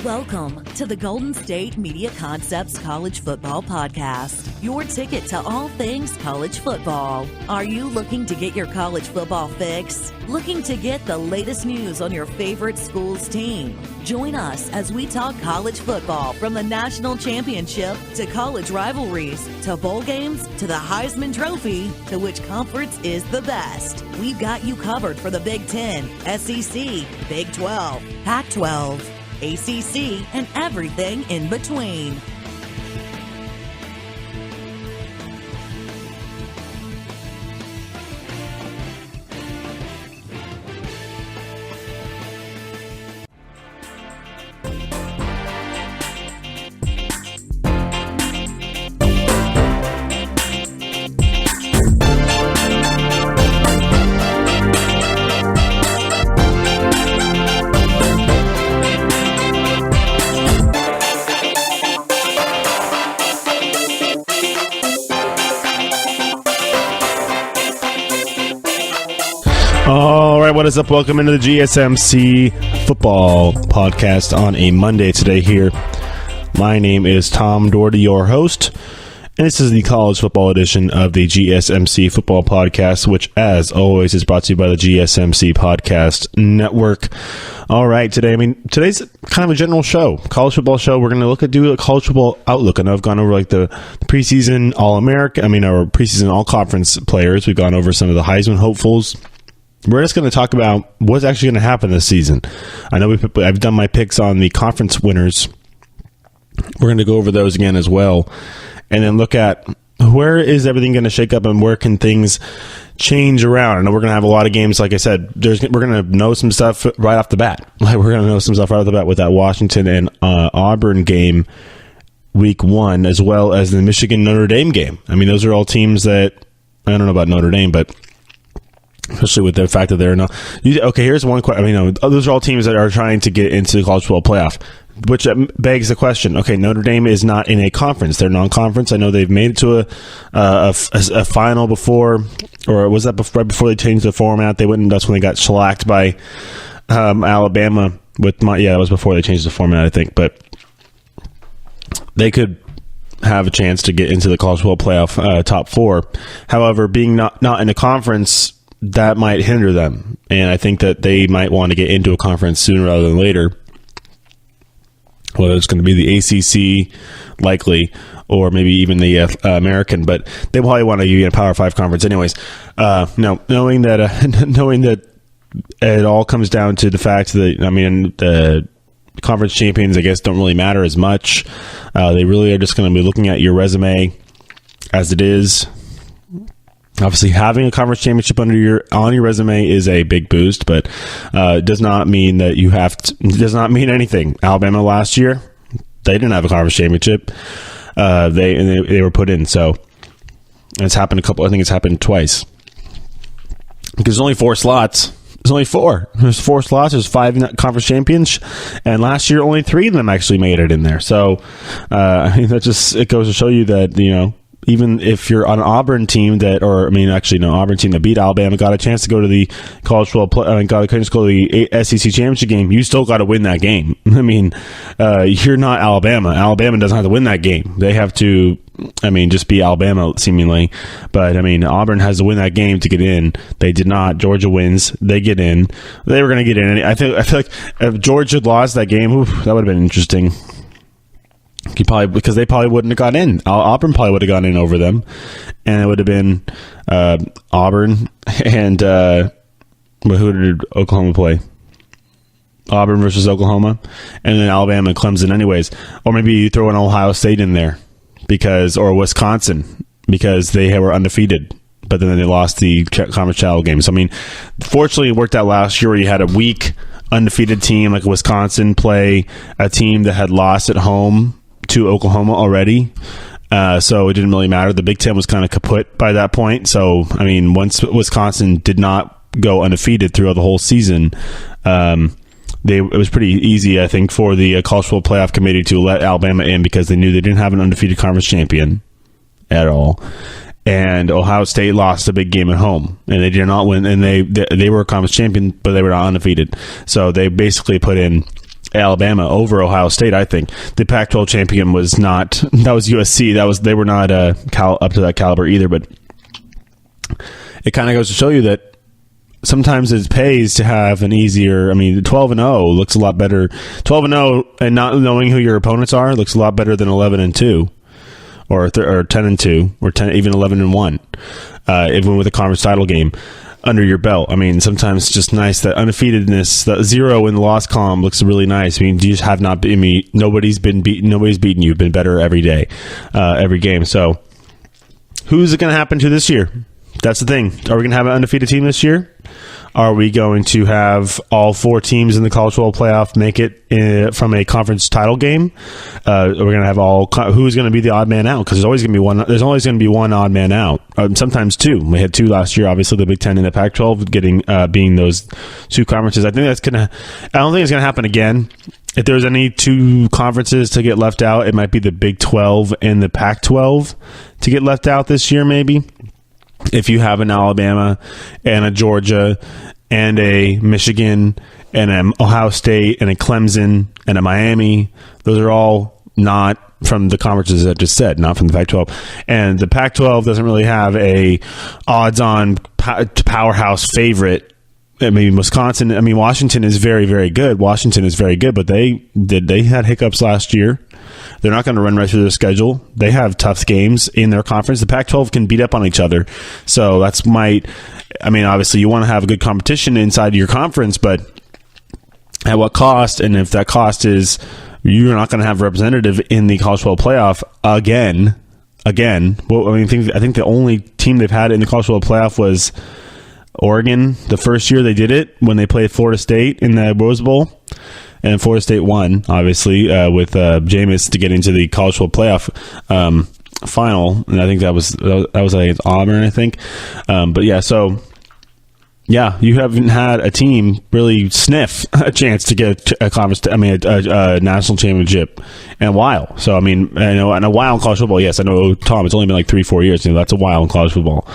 Welcome to the Golden State Media Concepts College Football Podcast, your ticket to all things college football. Are you looking to get your college football fix? Looking to get the latest news on your favorite school's team? Join us as we talk college football, from the national championship to college rivalries to bowl games to the Heisman Trophy to which conference is the best. We've got you covered for the Big Ten, SEC, Big 12, Pac-12, ACC, and everything in between. All right, what is up? Welcome into the GSMC Football Podcast on a Monday today here. My name is Tom Dougerty, your host, and this is the College Football edition of the GSMC Football Podcast, which, as always, is brought to you by the GSMC Podcast Network. All right, today's kind of a general show, college football show. We're going to do a college football outlook. I know I've gone over like the preseason All-American, our preseason All-Conference players. We've gone over some of the Heisman hopefuls. We're just going to talk about what's actually going to happen this season. I know I've done my picks on the conference winners. We're going to go over those again as well, and then look at where is everything going to shake up and where can things change around. I know we're going to have a lot of games. Like I said, we're going to know some stuff right off the bat. We're going to know some stuff right off the bat with that Washington and Auburn game week 1, as well as the Michigan-Notre Dame game. Those are all teams that, I don't know about Notre Dame, but especially with the fact that they're not. Okay, here's one question. Those are all teams that are trying to get into the College Football Playoff, which begs the question. Okay, Notre Dame is not in a conference; they're non-conference. I know they've made it to a final before, or was that right before they changed the format? They went, and that's when they got shellacked by Alabama. That was before they changed the format, I think. But they could have a chance to get into the College Football Playoff top 4. However, being not in a conference, that might hinder them, and I think that they might want to get into a conference sooner rather than later, whether it's going to be the ACC likely, or maybe even the American, but they probably want to be in a Power 5 conference anyways. Knowing that it all comes down to the fact that, the conference champions, I guess, don't really matter as much. They really are just going to be looking at your resume as it is. Obviously, having a conference championship on your resume is a big boost, but it does not mean that you have to. It does not mean anything. Alabama last year, they didn't have a conference championship. They were put in, so it's happened I think it's happened twice, because there's only 4 slots. There's only 4. There's 4 slots. There's 5 conference champions, and last year only 3 of them actually made it in there. So it goes to show you that even if you're on an Auburn team Auburn team that beat Alabama, got a chance to go to the College Football got a chance to go to the SEC championship game, you still got to win that game. You're not Alabama. Alabama doesn't have to win that game. They have to, just be Alabama seemingly. But Auburn has to win that game to get in. They did not. Georgia wins. They get in. They were going to get in. I feel like if Georgia had lost that game, that would have been interesting. Because they probably wouldn't have got in. Auburn probably would have gone in over them, and it would have been Auburn and who did Oklahoma play? Auburn versus Oklahoma, and then Alabama and Clemson anyways. Or maybe you throw an Ohio State in there or Wisconsin, because they were undefeated, but then they lost the conference title games. Fortunately, it worked out last year where you had a weak undefeated team like Wisconsin play a team that had lost at home to Oklahoma already, so it didn't really matter. The Big Ten was kind of kaput by that point. So once Wisconsin did not go undefeated throughout the whole season, it was pretty easy, I think, for the College Football Playoff Committee to let Alabama in, because they knew they didn't have an undefeated conference champion at all. And Ohio State lost a big game at home, and they did not win. And they were a conference champion, but they were not undefeated. So they basically put in Alabama over Ohio State. I think the Pac-12 champion was not. That was USC. They were not up to that caliber either. But it kind of goes to show you that sometimes it pays to have an easier. I mean, 12-0 looks a lot better. 12-0 and not knowing who your opponents are looks a lot better than 11-2, or 10-2, or even 11-1, even with a conference title game under your belt. I mean, sometimes it's just nice that undefeatedness, the 0 in the loss column looks really nice. I mean, you just have not been. I mean, nobody's beaten you. You've been better every day, every game. So, who's it going to happen to this year? That's the thing. Are we going to have an undefeated team this year? Are we going to have all 4 teams in the College Football Playoff make it from a conference title game? We're going to have who's going to be the odd man out? Because there's always going to be one. There's always going to be one odd man out. Sometimes 2. We had 2 last year. Obviously, the Big Ten and the Pac-12 being those 2 conferences. I don't think it's going to happen again. If there's any 2 conferences to get left out, it might be the Big 12 and the Pac-12 to get left out this year, maybe. If you have an Alabama and a Georgia and a Michigan and an Ohio State and a Clemson and a Miami, those are all not from the conferences I just said, not from the Pac-12. And the Pac-12 doesn't really have a odds-on powerhouse favorite. I mean, Washington is very, very good. Washington is very good, but they had hiccups last year. They're not going to run right through their schedule. They have tough games in their conference. The Pac-12 can beat up on each other. So obviously you want to have a good competition inside your conference, but at what cost? And if that cost is you're not going to have a representative in the College Football Playoff again. Well, I think the only team they've had in the College Football Playoff was Oregon. The first year they did it when they played Florida State in the Rose Bowl. And Florida State won, obviously, with Jameis to get into the College Football Playoff final. And I think that was like Auburn, I think. But yeah, so yeah, you haven't had a team really sniff a chance to get a national championship in a while. So I know in a while in college football, yes, I know, Tom, it's only been like 3-4 years. That's a while in college football.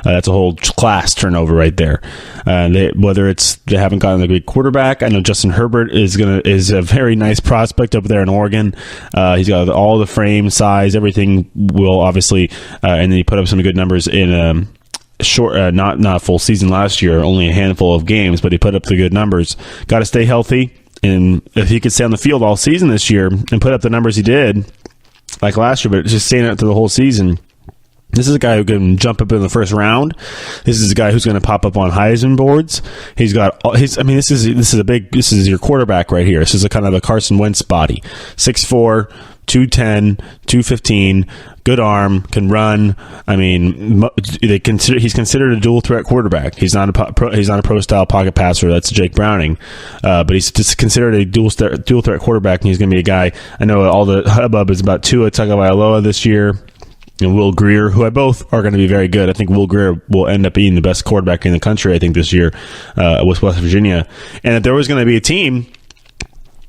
That's a whole class turnover right there. Whether they haven't gotten a great quarterback. I know Justin Herbert is a very nice prospect up there in Oregon. He's got all the frame, size, everything. Will obviously, and then he put up some good numbers in short, not a full season last year, only a handful of games, but he put up the good numbers. Got to stay healthy, and if he could stay on the field all season this year and put up the numbers he did, like last year, but just staying out through the whole season. This is a guy who can jump up in the first round. This is a guy who's going to pop up on Heisman boards. He's got this is your quarterback right here. This is a kind of a Carson Wentz body. 6'4", 210, 215, good arm, can run. I mean, he's considered a dual threat quarterback. He's not a pro style pocket passer. That's Jake Browning, but he's just considered a dual threat quarterback, and he's going to be a guy. I know all the hubbub is about Tua Tagovailoa this year. And Will Grier, who both are going to be very good. I think Will Grier will end up being the best quarterback in the country, I think, this year with West Virginia. And if there was going to be a team,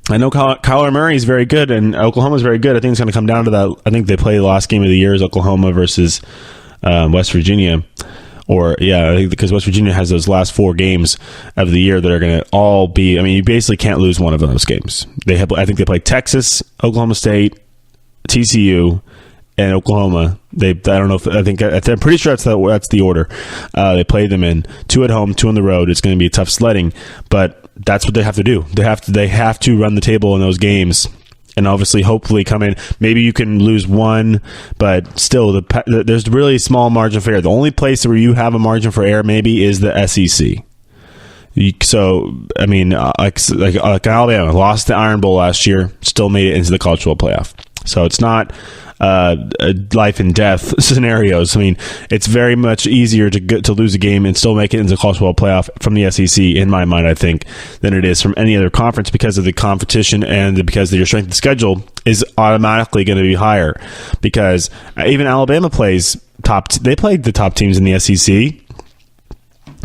I know Kyler Murray is very good, and Oklahoma is very good. I think it's going to come down to that. I think they play the last game of the year is Oklahoma versus West Virginia. I think because West Virginia has those last 4 games of the year that are going to all be, you basically can't lose one of those games. I think they play Texas, Oklahoma State, TCU, and Oklahoma. I'm pretty sure that's the order. They play them in 2 at home, 2 on the road. It's going to be tough sledding, but that's what they have to do. They have to run the table in those games, and obviously, hopefully, come in. Maybe you can lose one, but still, there's really a small margin for error. The only place where you have a margin for error maybe is the SEC. Like Alabama lost the Iron Bowl last year, still made it into the College Football Playoff. So it's not life and death scenarios. It's very much easier to lose a game and still make it into the College Football Playoff from the SEC, in my mind, I think, than it is from any other conference, because of the competition and because your strength of schedule is automatically going to be higher. Because even Alabama they played the top teams in the SEC.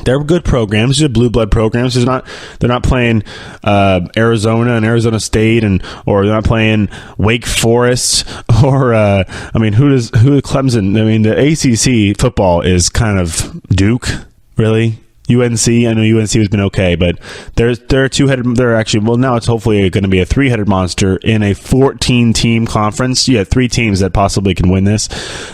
They're good programs. They're blue blood programs. They're not playing Arizona and Arizona State, or they're not playing Wake Forest, or who Clemson? The ACC football is kind of Duke, really. UNC, I know UNC has been okay, but they're two-headed. They're actually, well, now it's hopefully going to be a three-headed monster in a 14-team conference. You have 3 teams that possibly can win this.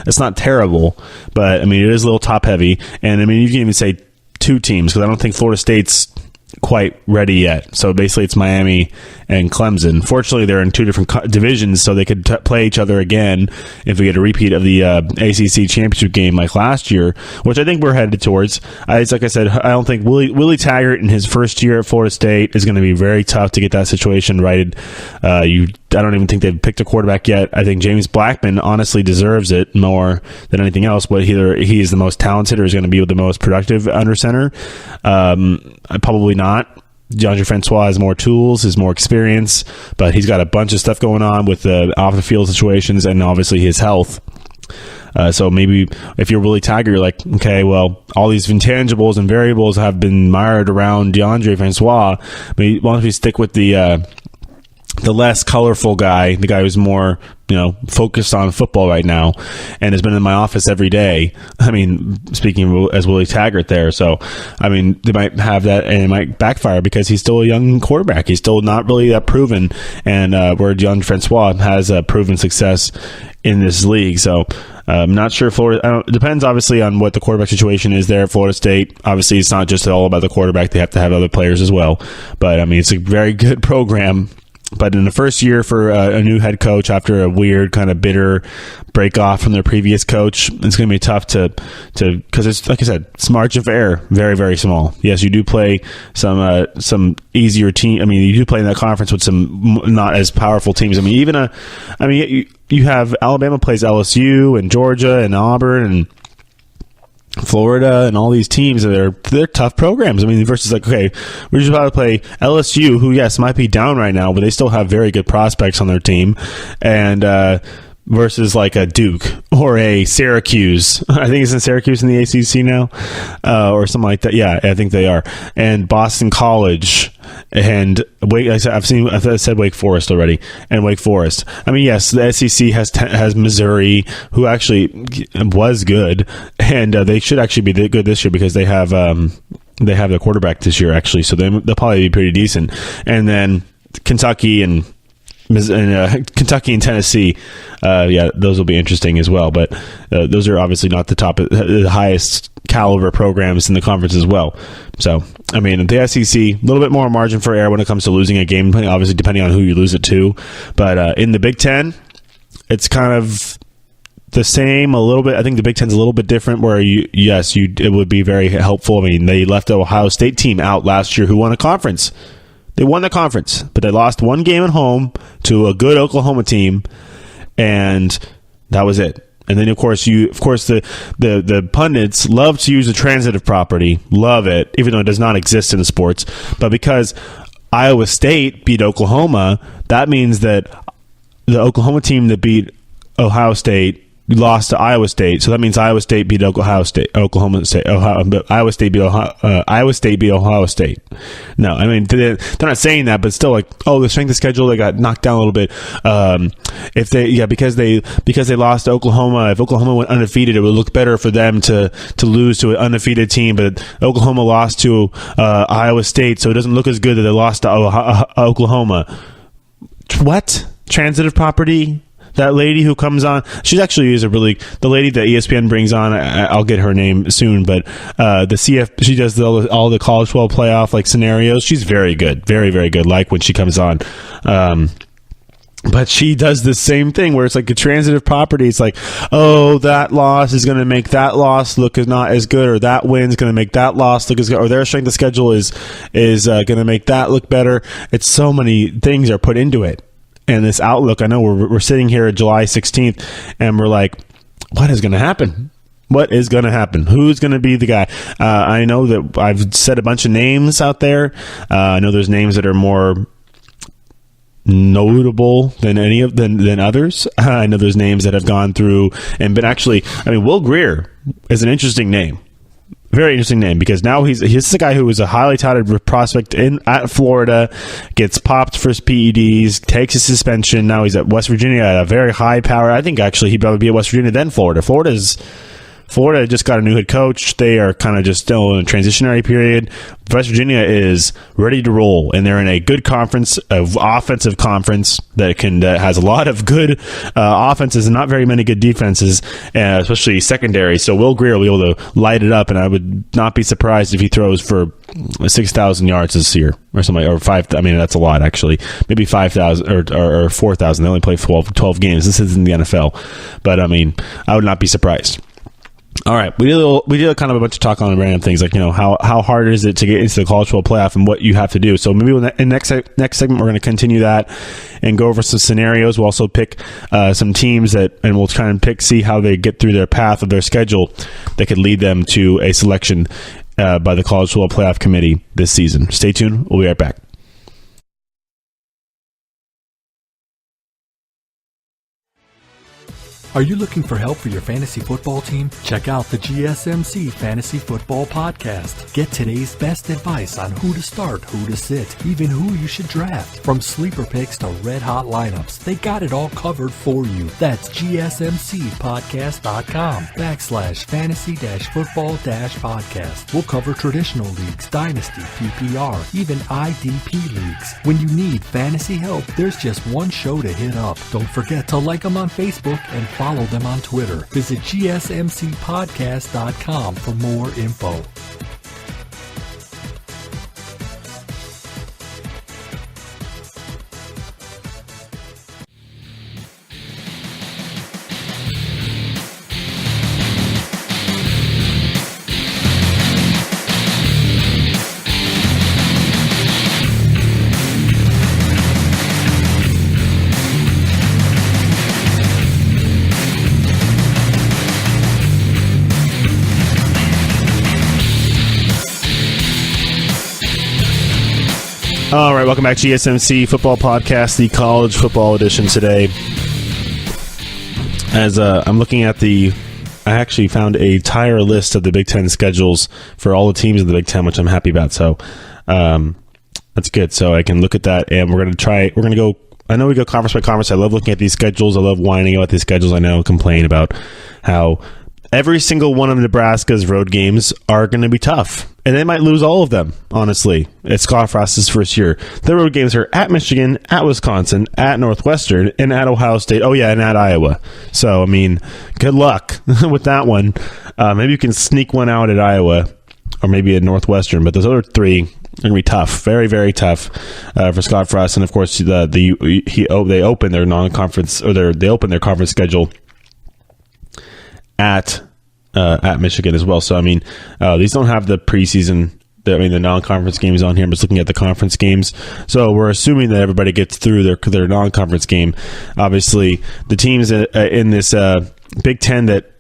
It's not terrible, but I mean, it is a little top-heavy, and I mean, you can even say 2 teams because I don't think Florida State's quite ready yet. So basically it's Miami and Clemson. Fortunately, they're in 2 different divisions, so they could play each other again if we get a repeat of the ACC championship game like last year, which I think we're headed towards. Like I said, I don't think Willie Taggart in his first year at Florida State is going to be very tough to get that situation righted. I don't even think they've picked a quarterback yet. I think James Blackman honestly deserves it more than anything else, but either he is the most talented or is going to be the most productive under center. Probably not. DeAndre Francois has more tools, has more experience, but he's got a bunch of stuff going on with the off-the-field situations and obviously his health. So maybe if you're Willie Taggart, you're like, okay, well, all these intangibles and variables have been mired around DeAndre Francois. Maybe why don't we stick with the less colorful guy, the guy who's more, focused on football right now and has been in my office every day. I mean, speaking as Willie Taggart there. So, I mean, they might have that and it might backfire because he's still a young quarterback. He's still not really that proven. And where DeAndre Francois has proven success in this league. So, I'm not sure Florida. It depends, obviously, on what the quarterback situation is there at Florida State. Obviously, it's not just all about the quarterback. They have to have other players as well. But, I mean, it's a very good program. But in the first year for a new head coach after a weird kind of bitter break off from their previous coach, it's going to be tough to because it's, like I said, it's margin of error very, very small. Yes, you do play some easier team. I mean, you do play in that conference with some not as powerful teams. I mean, you have Alabama plays LSU and Georgia and Auburn and Florida and all these teams, they're tough programs. I mean, versus like, okay, we're just about to play LSU, who, yes, might be down right now, but they still have very good prospects on their team, and versus like a Duke or a Syracuse. I think it's in Syracuse in the ACC now, or something like that. Yeah, I think they are. And Boston College and I've said Wake Forest already, and Wake Forest. I mean, yes, the SEC has Missouri, who actually was good, and they should actually be good this year because they have the quarterback this year actually, so they'll probably be pretty decent. And then Kentucky and Tennessee, those will be interesting as well. But those are obviously not the highest caliber programs in the conference as well. So, I mean, the SEC, a little bit more margin for error when it comes to losing a game, obviously depending on who you lose it to. But in the Big Ten, it's kind of the same a little bit. I think the Big Ten's a little bit different where it would be very helpful. I mean, they left the Ohio State team out last year who won a conference. They won the conference, but they lost one game at home to a good Oklahoma team, and that was it. And then, of course, the pundits love to use the transitive property, love it, even though it does not exist in the sports. But because Iowa State beat Oklahoma, that means that the Oklahoma team that beat Ohio State lost to Iowa State, so that means Iowa State beat Iowa State beat Ohio State. No, I mean they're not saying that, but still, like, the strength of schedule, they got knocked down a little bit. Because they lost to Oklahoma. If Oklahoma went undefeated, it would look better for them to lose to an undefeated team. But Oklahoma lost to Iowa State, so it doesn't look as good that they lost to Oklahoma. What? Transitive property? That lady who comes on, she actually is the lady that ESPN brings on. I'll get her name soon, but the CFP, she does all the College Football Playoff like scenarios. She's very good, very, very good. Like when she comes on, but she does the same thing where it's like a transitive property. It's like, that loss is going to make that loss look not as good, or that win's going to make that loss look as good, or their strength of schedule is going to make that look better. It's so many things are put into it. And this outlook, I know we're sitting here at July 16th, and we're like, what is going to happen? What is going to happen? Who's going to be the guy? I know that I've said a bunch of names out there. I know there's names that are more notable than others. I know there's names that have gone through and been actually. I mean, Will Grier is an interesting name. Very interesting name, because now he's a guy who was a highly touted prospect at Florida, gets popped for his PEDs, takes a suspension. Now he's at West Virginia at a very high power. I think actually he'd probably be at West Virginia than Florida. Florida's Florida just got a new head coach. They are kind of just still in a transitionary period. West Virginia is ready to roll, and they're in a good conference, an offensive conference that has a lot of good offenses and not very many good defenses, especially secondary. So Will Grier will be able to light it up, and I would not be surprised if he throws for 6,000 yards this year or something, or 5. I mean, that's a lot actually. Maybe 5,000 or 4,000. They only play 12 games. This isn't the NFL, but I mean, I would not be surprised. All right, we did kind of a bunch of talk on random things, like, how hard is it to get into the College Football Playoff and what you have to do. So maybe in the next segment we're going to continue that and go over some scenarios. We'll also pick some teams and we'll try and see how they get through their path of their schedule that could lead them to a selection by the College Football Playoff Committee this season. Stay tuned. We'll be right back. Are you looking for help for your fantasy football team? Check out the GSMC Fantasy Football Podcast. Get today's best advice on who to start, who to sit, even who you should draft. From sleeper picks to red-hot lineups, they got it all covered for you. That's gsmcpodcast.com/fantasy-football-podcast. We'll cover traditional leagues, dynasty, PPR, even IDP leagues. When you need fantasy help, there's just one show to hit up. Don't forget to like them on Facebook and follow them on Twitter. Visit gsmcpodcast.com for more info. All right, welcome back to GSMC Football Podcast, the College Football Edition today. As I'm looking at I actually found a entire list of the Big Ten schedules for all the teams in the Big Ten, which I'm happy about. So that's good. So I can look at that, and we're going to go, I know we go conference by conference. I love looking at these schedules. I love whining about these schedules. I know, complain about how every single one of Nebraska's road games are going to be tough. And they might lose all of them, honestly. It's Scott Frost's first year. Their road games are at Michigan, at Wisconsin, at Northwestern, and at Ohio State. Oh, yeah, and at Iowa. So, I mean, good luck with that one. Maybe you can sneak one out at Iowa or maybe at Northwestern. But those other three are going to be tough. Very, very tough for Scott Frost. And, of course, they open their non-conference, or they open their conference schedule at Michigan as well. So, I mean, these don't have the preseason, the non-conference games on here. I'm just looking at the conference games. So we're assuming that everybody gets through their non-conference game. Obviously, the teams in this Big Ten that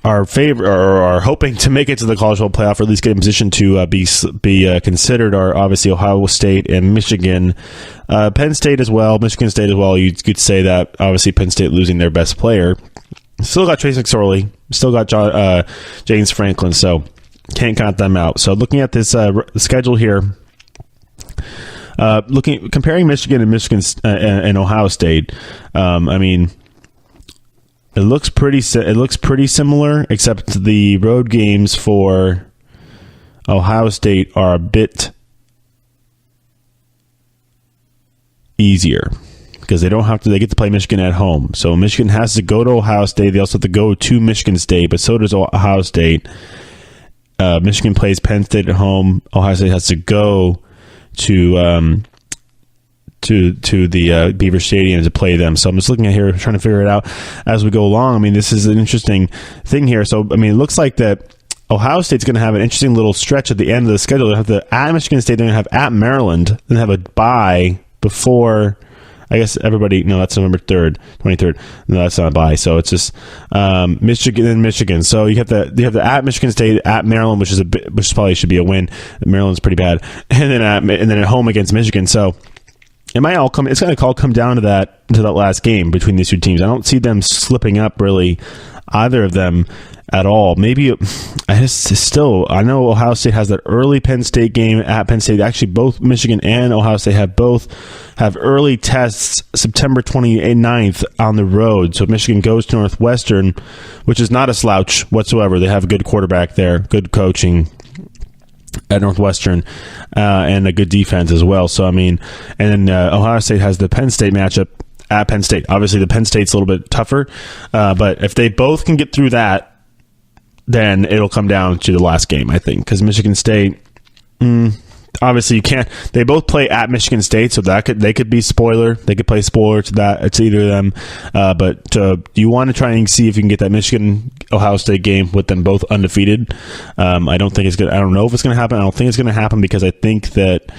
are hoping to make it to the College Football Playoff, or at least get in position to be considered, are obviously Ohio State and Michigan. Penn State as well, Michigan State as well. You could say that, obviously, Penn State losing their best player. Still got Trace McSorley, still got James Franklin, so can't count them out. So looking at this schedule here, comparing Michigan and Ohio State, I mean, it looks pretty similar, except the road games for Ohio State are a bit easier, because they get to play Michigan at home. So Michigan has to go to Ohio State. They also have to go to Michigan State, but so does Ohio State. Michigan plays Penn State at home. Ohio State has to go to the Beaver Stadium to play them. So I'm just looking at here, trying to figure it out as we go along. I mean, this is an interesting thing here. So, I mean, it looks like that Ohio State's going to have an interesting little stretch at the end of the schedule. They have at Michigan State. They're going to have at Maryland, then have a bye before, I guess everybody, no, that's November 3rd, 23rd. No, that's not a bye. So it's just Michigan and Michigan. So you have the at Michigan State, at Maryland, which probably should be a win. Maryland's pretty bad, and then at home against Michigan. So it's going to all come down to that last game between these two teams. I don't see them slipping up really, either of them, at all. Maybe I know Ohio State has that early Penn State game at Penn State. Actually, both Michigan and Ohio State have early tests September 29th on the road. So Michigan goes to Northwestern, which is not a slouch whatsoever. They have a good quarterback there, good coaching at Northwestern, and a good defense as well. So, I mean, and then Ohio State has the Penn State matchup at Penn State. Obviously, the Penn State's a little bit tougher, but if they both can get through that, then it'll come down to the last game, I think, because Michigan State, obviously you can't. They both play at Michigan State, so they could be spoiler. They could play spoiler to that. It's either of them, but you want to try and see if you can get that Michigan Ohio State game with them both undefeated. I don't think it's good. I don't know if it's going to happen. I don't think it's going to happen because I think that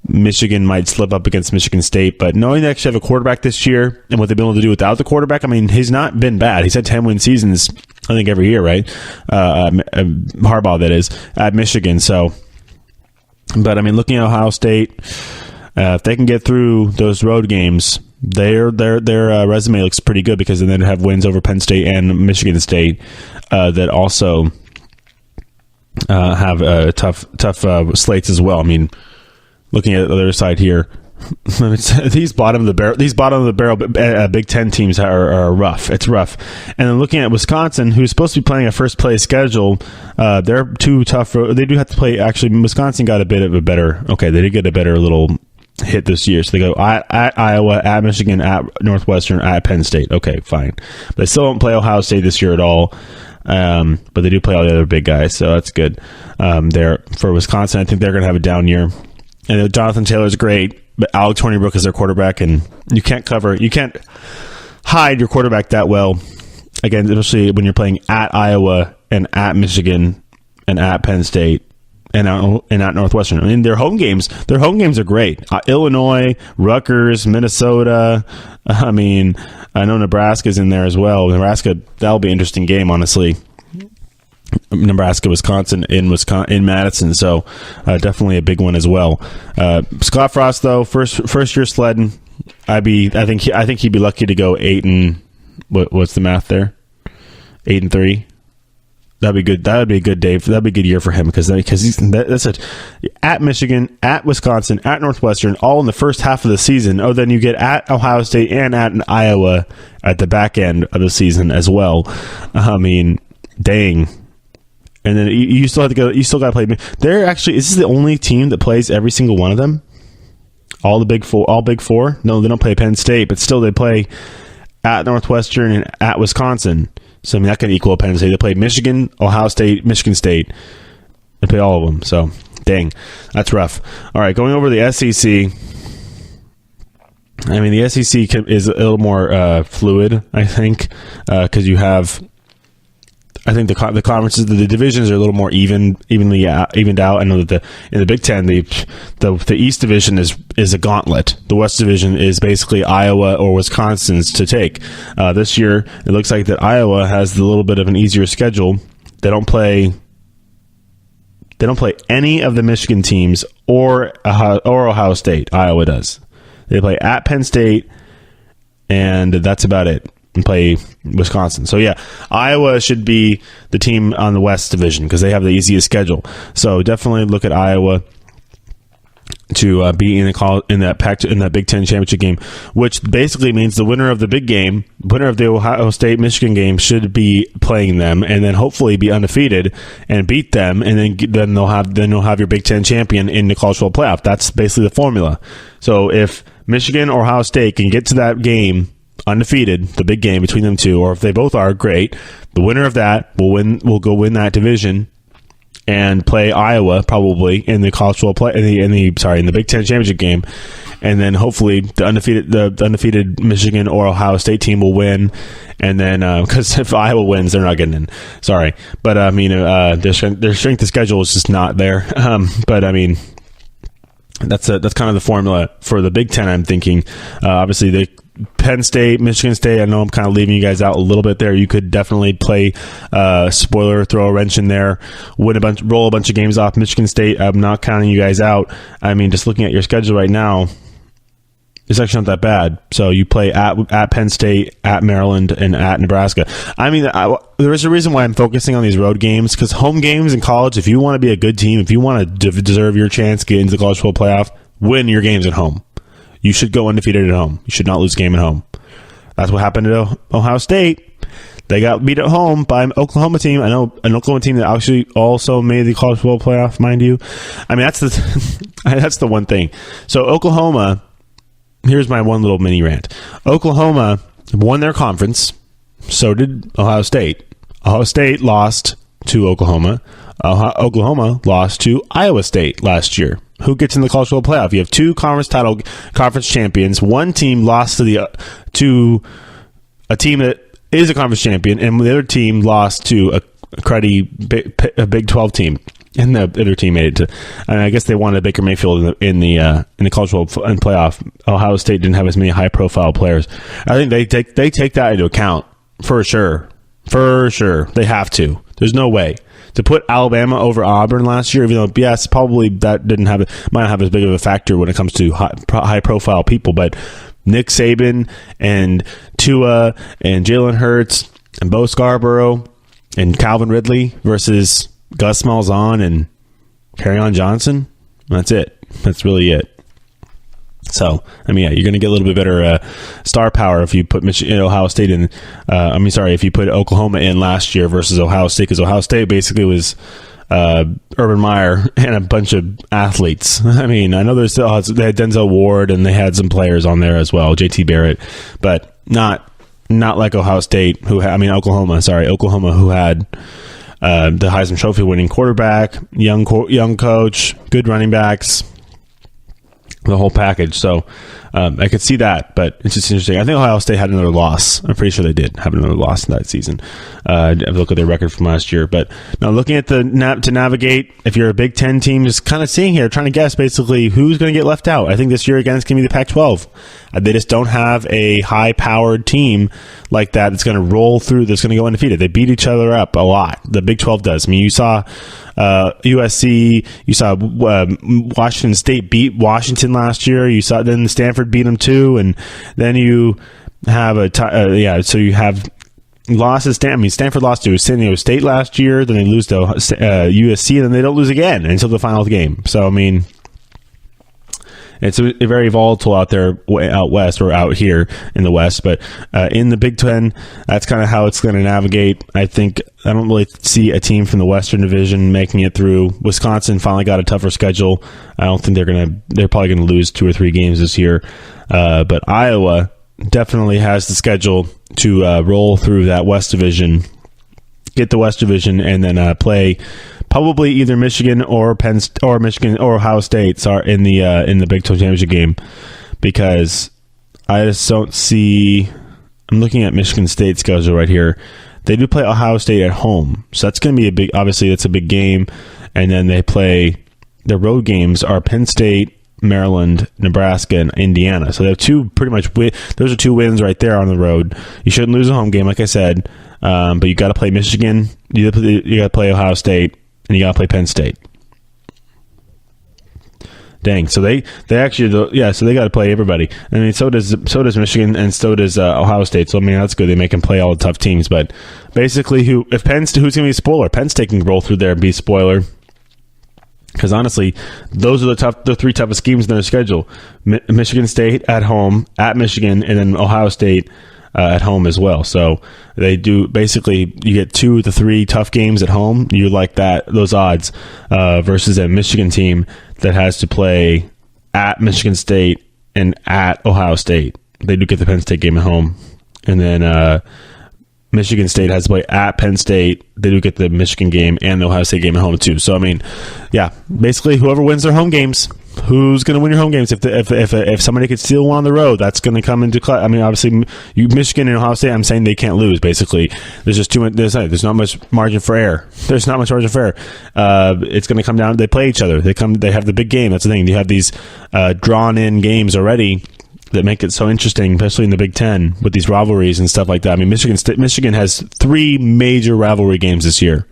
Michigan might slip up against Michigan State, but knowing they actually have a quarterback this year and what they've been able to do without the quarterback, I mean, he's not been bad. He's had 10-win seasons, I think, every year, right? Harbaugh, that is, at Michigan. So, but I mean, looking at Ohio State, if they can get through those road games, their resume looks pretty good because then they have wins over Penn State and Michigan State that also have tough slates as well. I mean, looking at the other side here, these bottom of the barrel Big Ten teams are rough. It's rough. And then looking at Wisconsin, who's supposed to be playing a first place schedule, they're too tough. They do have to play. Actually, Wisconsin got a bit of a better. Okay, they did get a better little hit this year. So they go at Iowa, at Michigan, at Northwestern, at Penn State. Okay, fine. But they still don't play Ohio State this year at all. But they do play all the other big guys, so that's good. There for Wisconsin, I think they're going to have a down year. And Jonathan Taylor's great, but Alex Hornibrook is their quarterback, and you can't hide your quarterback that well. Again, especially when you're playing at Iowa and at Michigan and at Penn State and at Northwestern. I mean, their home games are great. Illinois, Rutgers, Minnesota. I mean, I know Nebraska's in there as well. Nebraska, that'll be an interesting game, honestly. Nebraska, Wisconsin in Madison, so definitely a big one as well. Scott Frost, though, first year sledding. I think he'd be lucky to go 8 and what's the math there? 8-3. That'd be good. That'd be a good day. That'd be a good year for him because that's it. At Michigan, at Wisconsin, at Northwestern, all in the first half of the season. Oh, then you get at Ohio State and at Iowa at the back end of the season as well. I mean, dang. And then you still have to go. You still got to play. They're actually. Is this the only team that plays every single one of them? All the big four. All big four. No, they don't play Penn State, but still they play at Northwestern and at Wisconsin. So I mean that can equal Penn State. They play Michigan, Ohio State, Michigan State. They play all of them. So dang, that's rough. All right, going over the SEC. I mean the SEC is a little more fluid, I think, because you have. I think the conferences, the divisions are a little more evenly evened out. I know that in the Big Ten, the East Division is a gauntlet. The West Division is basically Iowa or Wisconsin's to take. This year, it looks like that Iowa has a little bit of an easier schedule. They don't play any of the Michigan teams or Ohio State. Iowa does. They play at Penn State, and that's about it. And play Wisconsin. So yeah, Iowa should be the team on the West Division because they have the easiest schedule. So definitely look at Iowa to be in that Big Ten championship game, which basically means the winner of the big game, winner of the Ohio State Michigan game, should be playing them, and then hopefully be undefeated and beat them, and then you'll have your Big Ten champion in the College Football Playoff. That's basically the formula. So if Michigan or Ohio State can get to that game undefeated, the big game between them two, or if they both are, great. The winner of that will go win that division and play Iowa probably in the college football in the Big Ten championship game, and then hopefully the undefeated Michigan or Ohio State team will win, and then because if Iowa wins, they're not getting in. Sorry, but I mean their strength of schedule is just not there. But I mean that's kind of the formula for the Big Ten. I'm thinking obviously Penn State, Michigan State, I know I'm kind of leaving you guys out a little bit there. You could definitely play spoiler, throw a wrench in there, roll a bunch of games off Michigan State. I'm not counting you guys out. I mean, just looking at your schedule right now, It's actually not that bad. So you play at Penn State, at Maryland, and at Nebraska. I mean, there is a reason why I'm focusing on these road games, because home games in college, if you want to be a good team, if you want to deserve your chance to get into the College Football Playoff, win your games at home. You should go undefeated at home. You should not lose a game at home. That's what happened to Ohio State. They got beat at home by an Oklahoma team. I know an Oklahoma team that actually also made the College Football Playoff, mind you. I mean, that's the one thing. So Oklahoma... Here's my one little mini rant. Oklahoma won their conference. So did Ohio State. Ohio State lost to Oklahoma. Oklahoma lost to Iowa State last year. Who gets in the College Football Playoff? You have two conference champions. One team lost to a team that is a conference champion, and the other team lost to a cruddy Big 12 team. And the other team made it to. I guess they wanted Baker Mayfield in the College Football Playoff. Ohio State didn't have as many high profile players. I think they take that into account for sure. For sure, they have to. There's no way to put Alabama over Auburn last year. Even though yes, probably that might not have as big of a factor when it comes to high profile people. But Nick Saban and Tua and Jalen Hurts and Bo Scarborough and Calvin Ridley versus Gus Malzahn and Kerryon Johnson. That's it. That's really it. So, I mean, yeah, you're going to get a little bit better star power if you put Ohio State in. If you put Oklahoma in last year versus Ohio State, because Ohio State basically was Urban Meyer and a bunch of athletes. I mean, I know they had Denzel Ward and they had some players on there as well, JT Barrett, but not like Ohio State, Oklahoma, who had the Heisman Trophy winning quarterback, young coach, good running backs, the whole package. So I could see that, but it's just interesting. I think Ohio State had another loss. I'm pretty sure they did have another loss in that season. Look at their record from last year. But now looking at to navigate, if you're a Big Ten team, just kind of seeing here, trying to guess basically who's going to get left out. I think this year again it's going to be the Pac-12. They just don't have a high-powered team like that that's going to roll through, that's going to go undefeated. They beat each other up a lot. The Big 12 does. I mean, you saw USC, you saw Washington State beat Washington last year. You saw then Stanford beat them too, and then you have so you have losses. Stanford lost to San Diego State last year. Then they lose to USC, and then they don't lose again until the final game. So I mean, it's very volatile out there, out west, or out here in the west. But in the Big Ten, that's kind of how it's going to navigate. I don't really see a team from the Western Division making it through. Wisconsin finally got a tougher schedule. I don't think they're probably going to lose 2 or 3 games this year. But Iowa definitely has the schedule to roll through that West Division, get the West Division, and then play probably either Michigan or Michigan or Ohio State in the Big 12 championship game, because I just don't see. I'm looking at Michigan State's schedule right here. They do play Ohio State at home, so that's going to be a big. Obviously, that's a big game, and then they play. Their road games are Penn State, Maryland, Nebraska, and Indiana. So they have those are 2 wins right there on the road. You shouldn't lose a home game, like I said, but you got to play Michigan. You got to play Ohio State. And you got to play Penn State. Dang. So they actually, so they got to play everybody. I mean, so does Michigan, and so does Ohio State. So I mean, that's good. They make them play all the tough teams. But basically, who's going to be a spoiler? Penn State can roll through there and be a spoiler. Because honestly, those are the 3 toughest games in their schedule: Michigan State at home, at Michigan, and then Ohio State at home as well. So they do basically, you get 2 to 3 tough games at home. You like those odds versus a Michigan team that has to play at Michigan State and at Ohio State. They do get the Penn State game at home, and then Michigan State has to play at Penn State. They do get the Michigan game and the Ohio State game at home too. So I mean, yeah, basically whoever wins their home games. Who's going to win your home games? If somebody could steal one on the road, that's going to come into play. I mean, obviously, Michigan and Ohio State, I'm saying they can't lose. Basically, there's just too much. There's not much margin for error. There's not much margin for error. It's going to come down. They play each other. They have the big game. That's the thing. You have these drawn-in games already that make it so interesting, especially in the Big Ten with these rivalries and stuff like that. I mean, Michigan has 3 major rivalry games this year.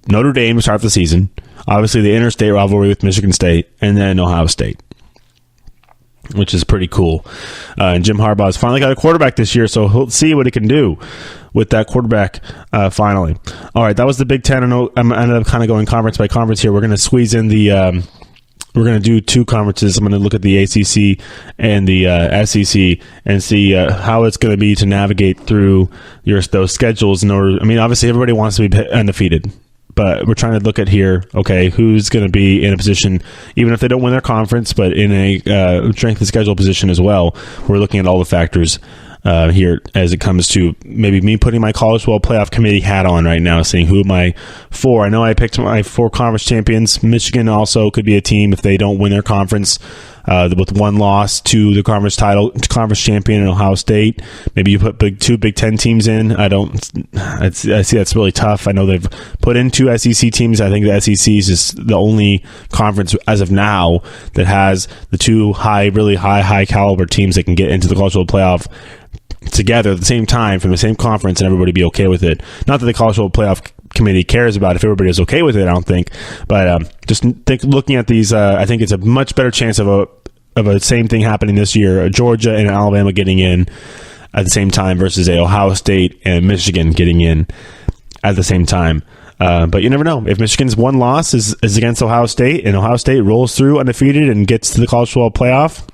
Notre Dame to start the season. Obviously, the interstate rivalry with Michigan State, and then Ohio State. which is pretty cool. And Jim Harbaugh's finally got a quarterback this year, so he'll see what he can do with that quarterback finally. All right, that was the Big Ten. I know I ended up kind of going conference by conference here. We're going to squeeze in the we're going to do two conferences. I'm going to look at the ACC and the SEC and see how it's going to be to navigate through those schedules. In order, I mean, obviously everybody wants to be undefeated, but we're trying to look at here, okay, who's going to be in a position, even if they don't win their conference, but in a strength of schedule position as well. We're looking at all the factors here as it comes to maybe me putting my College Football Playoff committee hat on right now, seeing who my four. I know I picked my 4 conference champions. Michigan also could be a team if they don't win their conference with one loss to the conference champion in Ohio State. Maybe you put 2 Big Ten teams in. I see that's really tough. I know they've put in 2 SEC teams. I think the SEC is just the only conference as of now that has the 2 really high caliber teams that can get into the College Football Playoff together at the same time from the same conference, and everybody be okay with it. Not that the College Football Playoff committee cares about if everybody is okay with it, I don't think, but looking at these, I think it's a much better chance of a same thing happening this year, Georgia and Alabama getting in at the same time versus Ohio State and Michigan getting in at the same time. But you never know. If Michigan's one loss is against Ohio State, and Ohio State rolls through undefeated and gets to the College Football Playoff,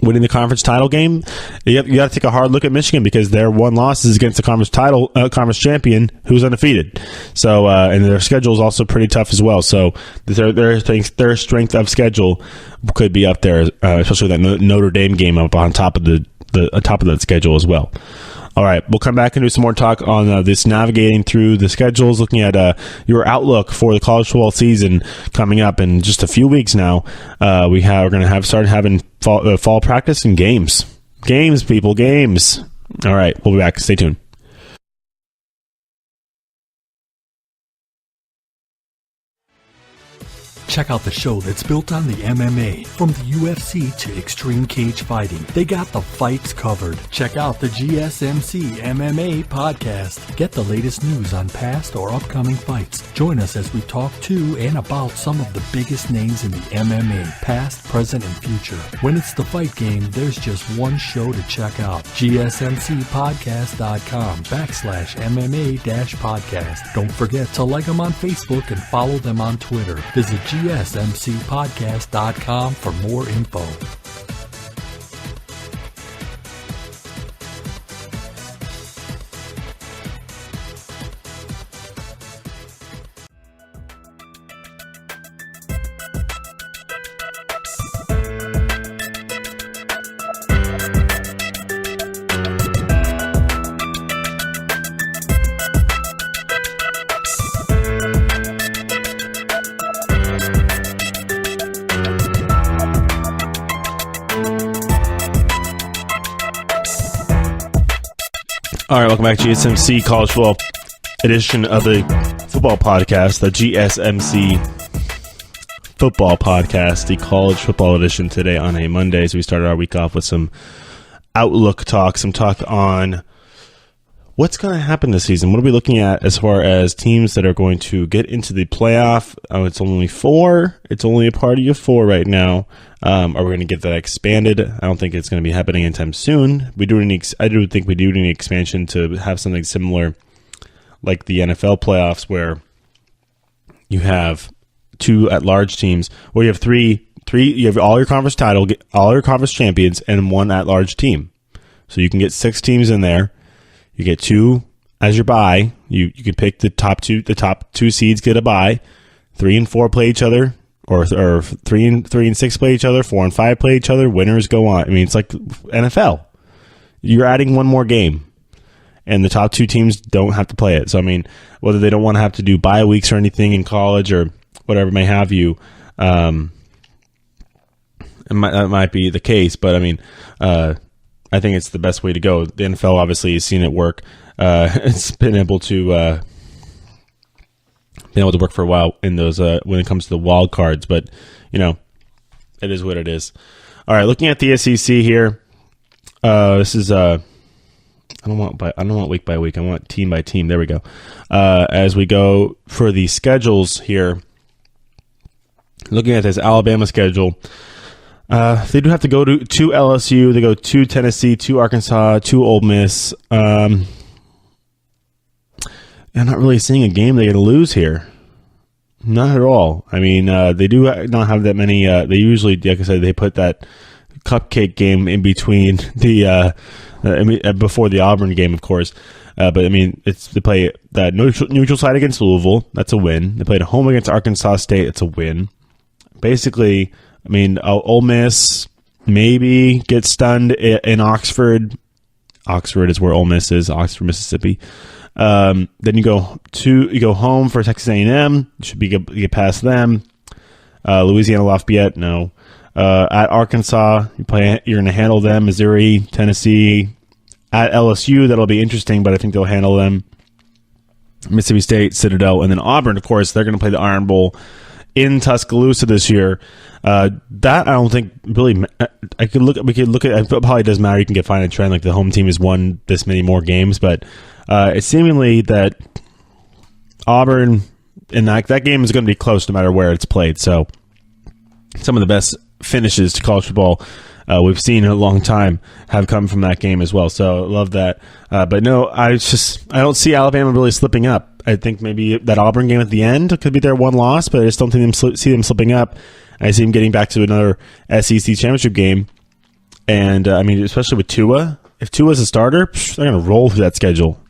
winning the conference title game, you got to take a hard look at Michigan, because their one loss is against the conference champion who's undefeated. So and their schedule is also pretty tough as well. So their strength of schedule could be up there, especially with that Notre Dame game up on top of the top of that schedule as well. All right, we'll come back and do some more talk on this navigating through the schedules, looking at your outlook for the college football season coming up in just a few weeks now. We're going to start having fall practice and games. Games, people, games. All right, we'll be back. Stay tuned. Check out the show that's built on the MMA. From the UFC to extreme cage fighting, they got the fights covered. Check out the GSMC MMA Podcast. Get the latest news on past or upcoming fights. Join us as we talk to and about some of the biggest names in the MMA, past, present, and future. When it's the fight game, there's just one show to check out. GSMCpodcast.com/MMA-podcast. Don't forget to like them on Facebook and follow them on Twitter. Visit GSMCpodcast.com for more info. All right, welcome back to GSMC College Football edition of the Football Podcast, the GSMC Football Podcast, the College Football edition today on a Monday. So we started our week off with some outlook talk, some talk on what's going to happen this season. What are we looking at as far as teams that are going to get into the playoff? It's only 4. It's only a party of 4 right now. Are we going to get that expanded? I don't think it's going to be happening anytime soon. I do think we do need expansion to have something similar like the NFL playoffs, where you have 2 at-large teams, where you have three. You have all your conference all your conference champions, and 1 at-large team. So you can get 6 teams in there. You get 2 as your bye. You can pick the top 2. The top 2 seeds get a bye. 3 and 4 play each other. Or 3 and 6 play each other, 4 and 5 play each other. Winners go on. I mean, it's like NFL. You're adding one more game, and the top 2 teams don't have to play it. So, I mean, whether they don't want to have to do bye weeks or anything in college or whatever may have you, that might be the case. But, I mean, I think it's the best way to go. The NFL obviously has seen it work. It's been able to work for a while in those when it comes to the wild cards, but it is what it is. All right, looking at the SEC here. This is I don't want week by week. I want team by team. There we go. As we go for the schedules here, looking at this Alabama schedule, They do have to go to LSU. They go to Tennessee, to Arkansas, to Ole Miss. I'm not really seeing a game they're going to lose here. Not at all. I mean, they do not have that many. They usually, like I said, they put that cupcake game in between before the Auburn game, of course. But I mean, they play that neutral site against Louisville. That's a win. They played at home against Arkansas State. It's a win. Basically, I mean, Ole Miss maybe gets stunned in Oxford. Oxford is where Ole Miss is. Oxford, Mississippi. Then you go home for Texas A&M. Should be get past them. Louisiana Lafayette, no. At Arkansas, you're going to handle them. Missouri, Tennessee. At LSU, that'll be interesting, but I think they'll handle them. Mississippi State, Citadel, and then Auburn. Of course, they're going to play the Iron Bowl in Tuscaloosa this year. That I don't think really. We could look at. It probably does matter. You can find a trend like the home team has won this many more games, but it's seemingly that Auburn in that game is going to be close no matter where it's played. So some of the best finishes to college football we've seen in a long time have come from that game as well. So I love that. But no, I don't see Alabama really slipping up. I think maybe that Auburn game at the end could be their one loss, but I just don't see them slipping up. I see them getting back to another SEC championship game. And I mean, especially with Tua, if Tua's a starter, they're going to roll through that schedule.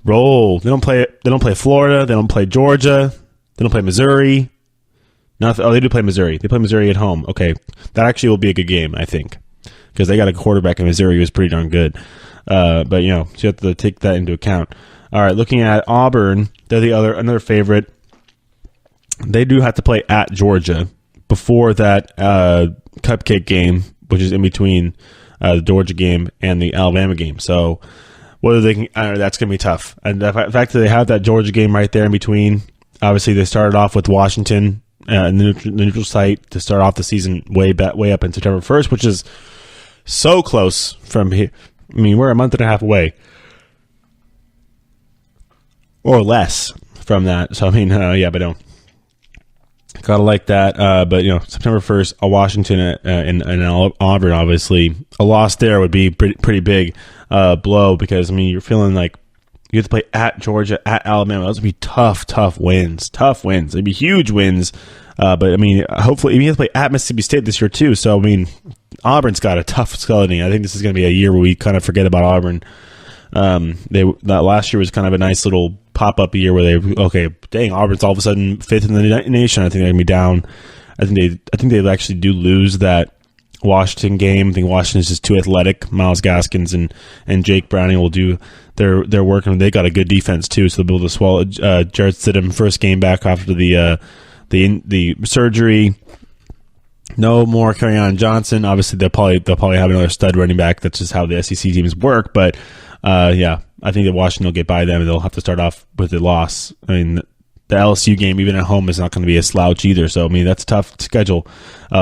Roll. They don't play Florida. They don't play Georgia. They don't play Missouri. They do play Missouri. They play Missouri at home. Okay, that actually will be a good game, I think, because they got a quarterback in Missouri who's pretty darn good. But so you have to take that into account. All right, looking at Auburn, they're another favorite. They do have to play at Georgia before that cupcake game, which is in between the Georgia game and the Alabama game. So whether they can, that's going to be tough. And the fact that they have that Georgia game right there in between, obviously they started off with Washington. The neutral site to start off the season way up in September 1st, which is so close from here. I mean, we're a month and a half away, or less from that. So I mean, but no, gotta like that. But September 1st, a Washington and Auburn, obviously a loss there would be pretty big blow, because I mean you're feeling like you have to play at Georgia, at Alabama. Those would be tough wins. They'd be huge wins. But, I mean, hopefully, you have to play at Mississippi State this year, too. So, I mean, Auburn's got a tough skeleton. I think this is going to be a year where we kind of forget about Auburn. That last year was kind of a nice little pop-up year where Auburn's all of a sudden fifth in the nation. I think they're going to be down. I think they actually do lose that Washington game. I think Washington's just too athletic. Myles Gaskins and Jake Browning will do their work, and they got a good defense too, so they'll be able to swallow. Jarrett Stidham, first game back after the surgery. No more Kerryon Johnson. Obviously, they'll probably have another stud running back. That's just how the SEC teams work. But I think that Washington will get by them, and they'll have to start off with a loss. I mean, the LSU game, even at home, is not going to be a slouch either. So, I mean, that's a tough schedule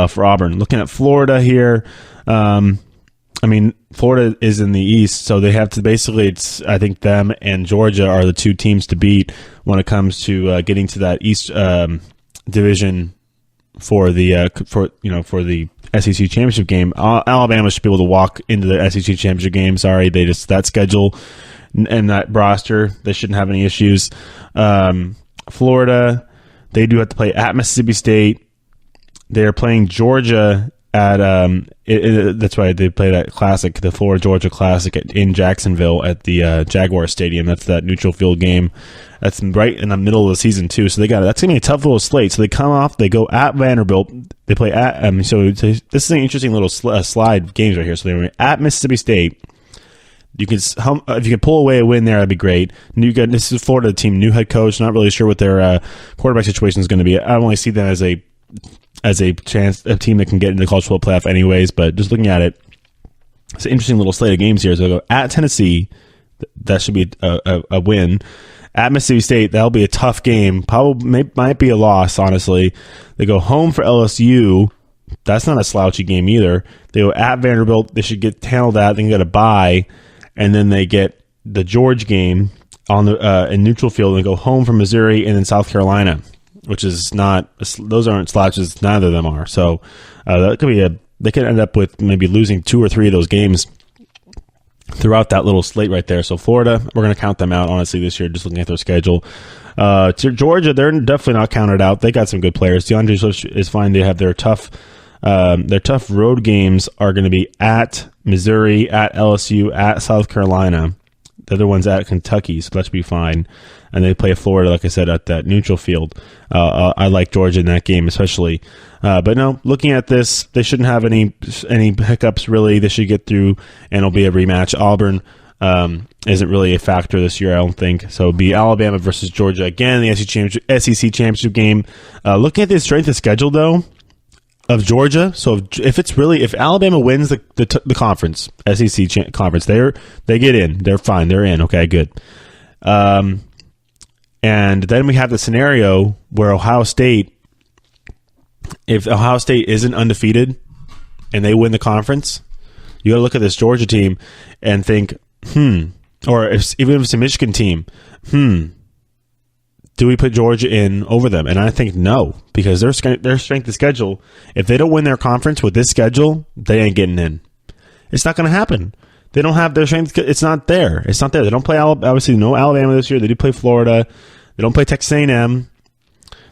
for Auburn. Looking at Florida here, I mean, Florida is in the East, so they have to basically, I think them and Georgia are the two teams to beat when it comes to getting to that East division for the SEC championship game. Alabama should be able to walk into the SEC championship game. Sorry, that schedule and that roster, they shouldn't have any issues. Florida, they do have to play at Mississippi State. They're playing Georgia at that's why they play that classic, the Florida Georgia Classic in Jacksonville at the Jaguar Stadium. That's that neutral field game. That's right in the middle of the season too. So that's gonna be a tough little slate. So they go at Vanderbilt. They play at so this is an interesting little slide of games right here. So they're at Mississippi State. You can if you can pull away a win there, that'd be great. This is Florida team, new head coach. Not really sure what their quarterback situation is going to be. I only see them as a team that can get into the College Football Playoff anyways. But just looking at it, it's an interesting little slate of games here. So they go at Tennessee, that should be a win. At Mississippi State, that'll be a tough game. Probably might be a loss, honestly. They go home for LSU. That's not a slouchy game either. They go at Vanderbilt. They should handle that. They can get a bye. And then they get the Georgia game on the in neutral field, and go home from Missouri and then South Carolina, which is not; those aren't slouches. Neither of them are. So that could be they could end up with maybe losing 2 or 3 of those games throughout that little slate right there. So Florida, we're going to count them out, honestly, this year, just looking at their schedule. Georgia, they're definitely not counted out. They got some good players. DeAndre Swift is fine. They have their tough road games are going to be at Missouri, at LSU, at South Carolina. The other one's at Kentucky, so that should be fine. And they play Florida, like I said, at that neutral field. I like Georgia in that game, especially. But no, looking at this, they shouldn't have any hiccups, really. They should get through, and it'll be a rematch. Auburn isn't really a factor this year, I don't think. So it'll be Alabama versus Georgia again, the SEC championship game. Looking at the strength of schedule, though, of Georgia. So if Alabama wins the conference, SEC conference, they get in. They're fine. They're in. Okay, good. And then we have the scenario where Ohio State, if Ohio State isn't undefeated and they win the conference, you got to look at this Georgia team and think, or even if it's a Michigan team, do we put Georgia in over them? And I think no, because their strength of schedule, if they don't win their conference with this schedule, they ain't getting in. It's not going to happen. They don't have their strength. It's not there. It's not there. They don't play, obviously, no Alabama this year. They do play Florida. They don't play Texas A&M.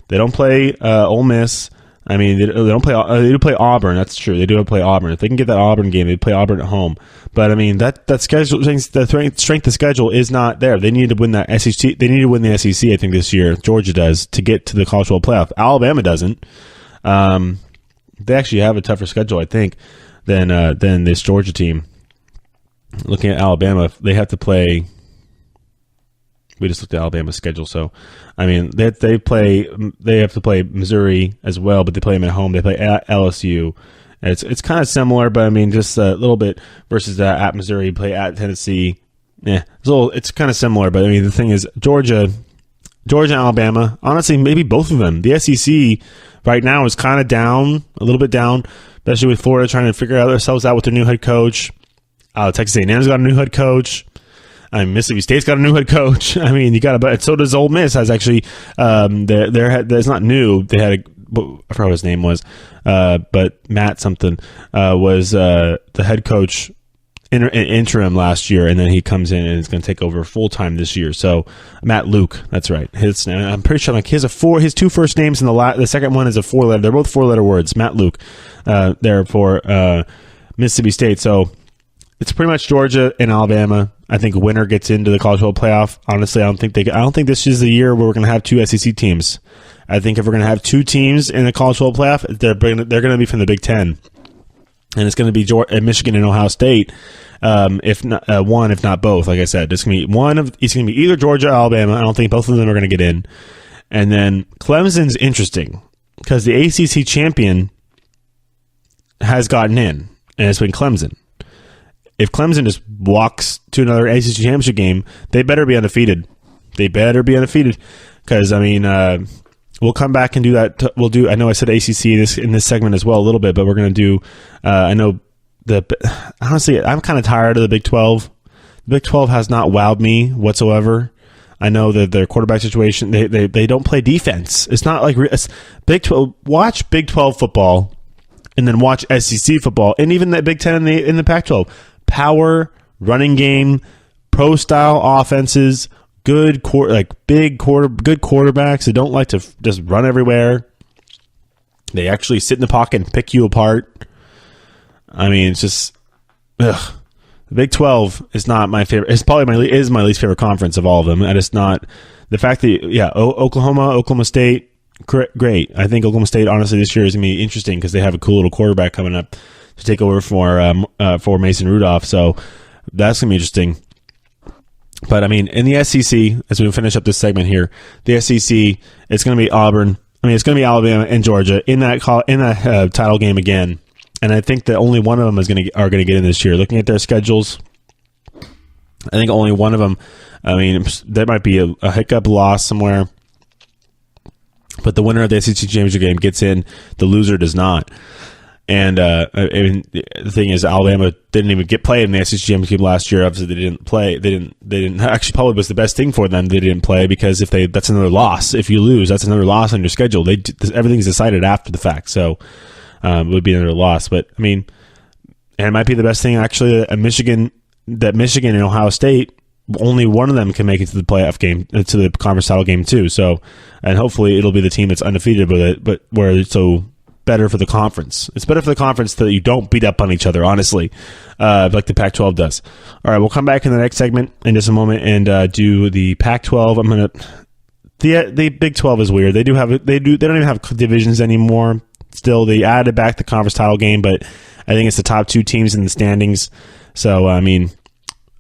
They don't play Ole Miss. I mean, they don't play. They do play Auburn. That's true. They do play Auburn. If they can get that Auburn game, they play Auburn at home. But I mean, that schedule, the strength of schedule is not there. They need to win that SEC. They need to win the SEC. I think this year, Georgia does, to get to the College Football Playoff. Alabama doesn't. They actually have a tougher schedule, I think, than this Georgia team. Looking at Alabama, they have to play. We just looked at Alabama's schedule, so I mean they have to play Missouri as well, but they play them at home. They play at LSU. It's kind of similar, but I mean just a little bit versus at Missouri. Play at Tennessee. It's kind of similar, but I mean the thing is Georgia and Alabama. Honestly, maybe both of them. The SEC right now is kind of down, a little bit down, especially with Florida trying to figure themselves out with their new head coach. Texas A&M's got a new head coach. Mississippi State's got a new head coach. I mean, but so does Ole Miss. Has actually, it's not new. They had I forgot what his name was, but Matt something was the head coach interim last year, and then he comes in and is going to take over full time this year. So Matt Luke, that's right. I'm pretty sure his 2 first names, and the second one is a 4-letter. They're both 4-letter words. Matt Luke, there for Mississippi State. So. It's pretty much Georgia and Alabama. I think a winner gets into the College Football Playoff. Honestly, I don't think this is the year where we're going to have 2 SEC teams. I think if we're going to have 2 teams in the College Football Playoff, they're going to be from the Big Ten, and it's going to be Michigan and Ohio State. If not one, if not both. Like I said, it's going to be It's going to be either Georgia or Alabama. I don't think both of them are going to get in. And then Clemson's interesting because the ACC champion has gotten in, and it's been Clemson. If Clemson just walks to another ACC championship game, they better be undefeated. Because, I mean, we'll come back and do that. I know I said ACC in this segment as well a little bit, but we're going to do, honestly, I'm kind of tired of the Big 12. The Big 12 has not wowed me whatsoever. I know that their quarterback situation, they don't play defense. It's not like Big 12. Watch Big 12 football and then watch SEC football and even the Big 10 in the Pac-12. Power, running game, pro-style offenses, good quarterbacks that don't like to just run everywhere. They actually sit in the pocket and pick you apart. I mean, it's just the Big 12 is not my favorite. It's probably my least favorite conference of all of them. And it's not the fact that Oklahoma State, great. I think Oklahoma State honestly this year is gonna be interesting because they have a cool little quarterback coming up to take over for Mason Rudolph. So that's going to be interesting. But, I mean, in the SEC, as we finish up this segment here, the SEC, it's going to be Auburn. I mean, it's going to be Alabama and Georgia in that title game again. And I think that only one of them are going to get in this year. Looking at their schedules, I think only one of them, I mean, there might be a hiccup loss somewhere. But the winner of the SEC championship game gets in. The loser does not. And I mean, the thing is, Alabama didn't even get played in the SEC championship game last year. Obviously, they didn't play. They didn't. Actually, probably was the best thing for them. They didn't play because that's another loss. If you lose, that's another loss on your schedule. Everything's decided after the fact. So would be another loss. But I mean, and it might be the best thing actually. Michigan and Ohio State, only one of them can make it to the playoff game, to the conference title game too. So, and hopefully it'll be the team that's undefeated with it, but where it's so better for the conference. It's better for the conference that you don't beat up on each other, honestly, like the Pac-12 does. All right, we'll come back in the next segment in just a moment and do the Pac-12. The Big 12 is weird. They don't even have divisions anymore. Still, they added back the conference title game, but I think it's the top 2 teams in the standings. So, I mean,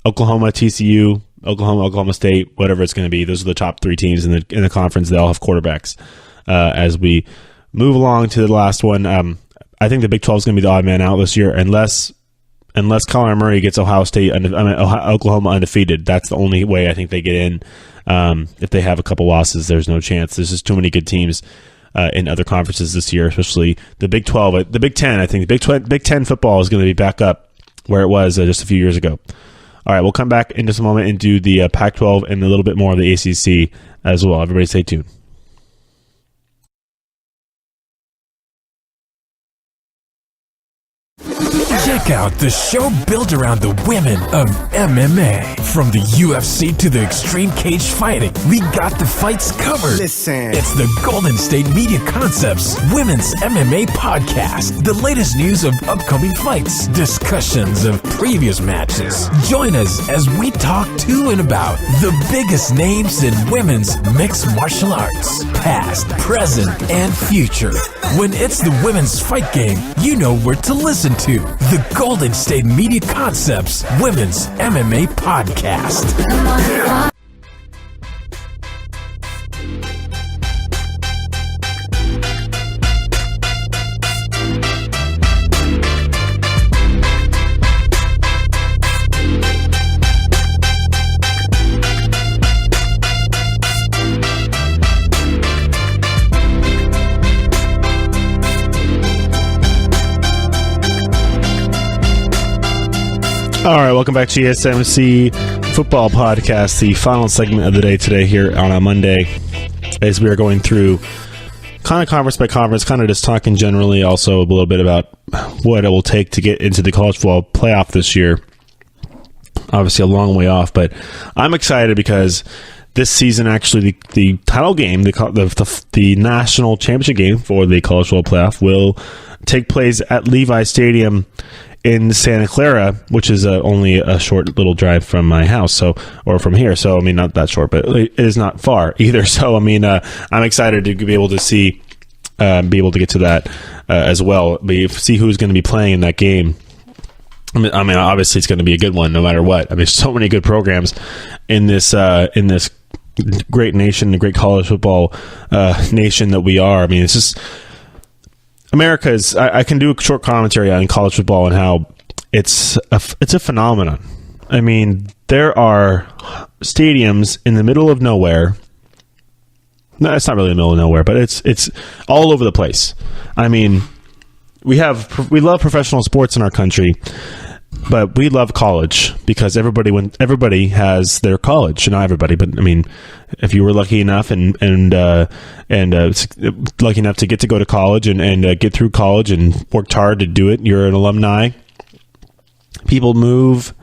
Oklahoma, TCU, Oklahoma State, whatever it's going to be. Those are the top 3 teams in the conference. They all have quarterbacks. As we move along to the last one, I think the Big 12 is going to be the odd man out this year, unless Kyler Murray gets Oklahoma undefeated. That's the only way I think they get in. If they have a couple losses, there's no chance. There's just too many good teams in other conferences this year, especially the Big 12. The Big 10, I think the Big 10 football is going to be back up where it was just a few years ago. All right, we'll come back in just a moment and do the Pac-12 and a little bit more of the ACC as well. Everybody stay tuned. Check out the show built around the women of MMA. From the UFC to the extreme cage fighting, we got the fights covered. Listen. It's the Golden State Media Concepts Women's MMA Podcast. The latest news of upcoming fights, discussions of previous matches. Join us as we talk to and about the biggest names in women's mixed martial arts, past, present, and future. When it's the women's fight game, you know where to listen to. The Golden State Media Concepts Women's MMA Podcast. All right, welcome back to GSMC Football Podcast, the final segment of the day today here on a Monday, as we are going through kind of conference by conference, kind of just talking generally, also a little bit about what it will take to get into the College Football Playoff this year. Obviously a long way off, but I'm excited because this season, actually, the title game, the national championship game for the College Football Playoff will take place at Levi Stadium in Santa Clara, which is only a short little drive from my house, or from here. So, I mean, not that short, but it is not far either. So, I mean, I'm excited to be able to be able to get to that as well. See who's going to be playing in that game. I mean, obviously, it's going to be a good one, no matter what. I mean, so many good programs in this great nation, the great college football nation that we are. I mean, it's just. America is. I can do a short commentary on college football and how it's a phenomenon. I mean, there are stadiums in the middle of nowhere. No, it's not really in the middle of nowhere, but it's all over the place. I mean, we love professional sports in our country, but we love college because everybody has their college. Not everybody, but I mean, if you were lucky enough and lucky enough to get to go to college and get through college and worked hard to do it, you're an alumni. People move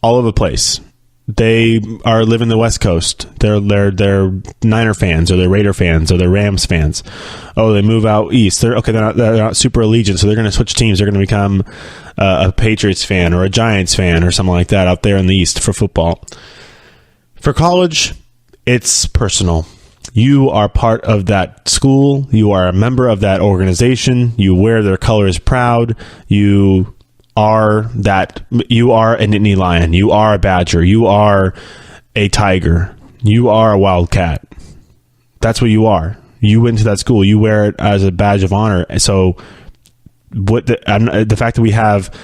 all over the place. They live in the West Coast. They're Niner fans, or they're Raider fans, or they're Rams fans. Oh, they move out east. They're not super Allegiant, so they're going to switch teams. They're going to become a Patriots fan or a Giants fan or something like that out there in the East for football. For college, it's personal. You are part of that school. You are a member of that organization. You wear their colors proud. You are a Nittany Lion. You are a Badger. You are a Tiger. You are a Wildcat. That's what you are. You went to that school. You wear it as a badge of honor. So the fact that we have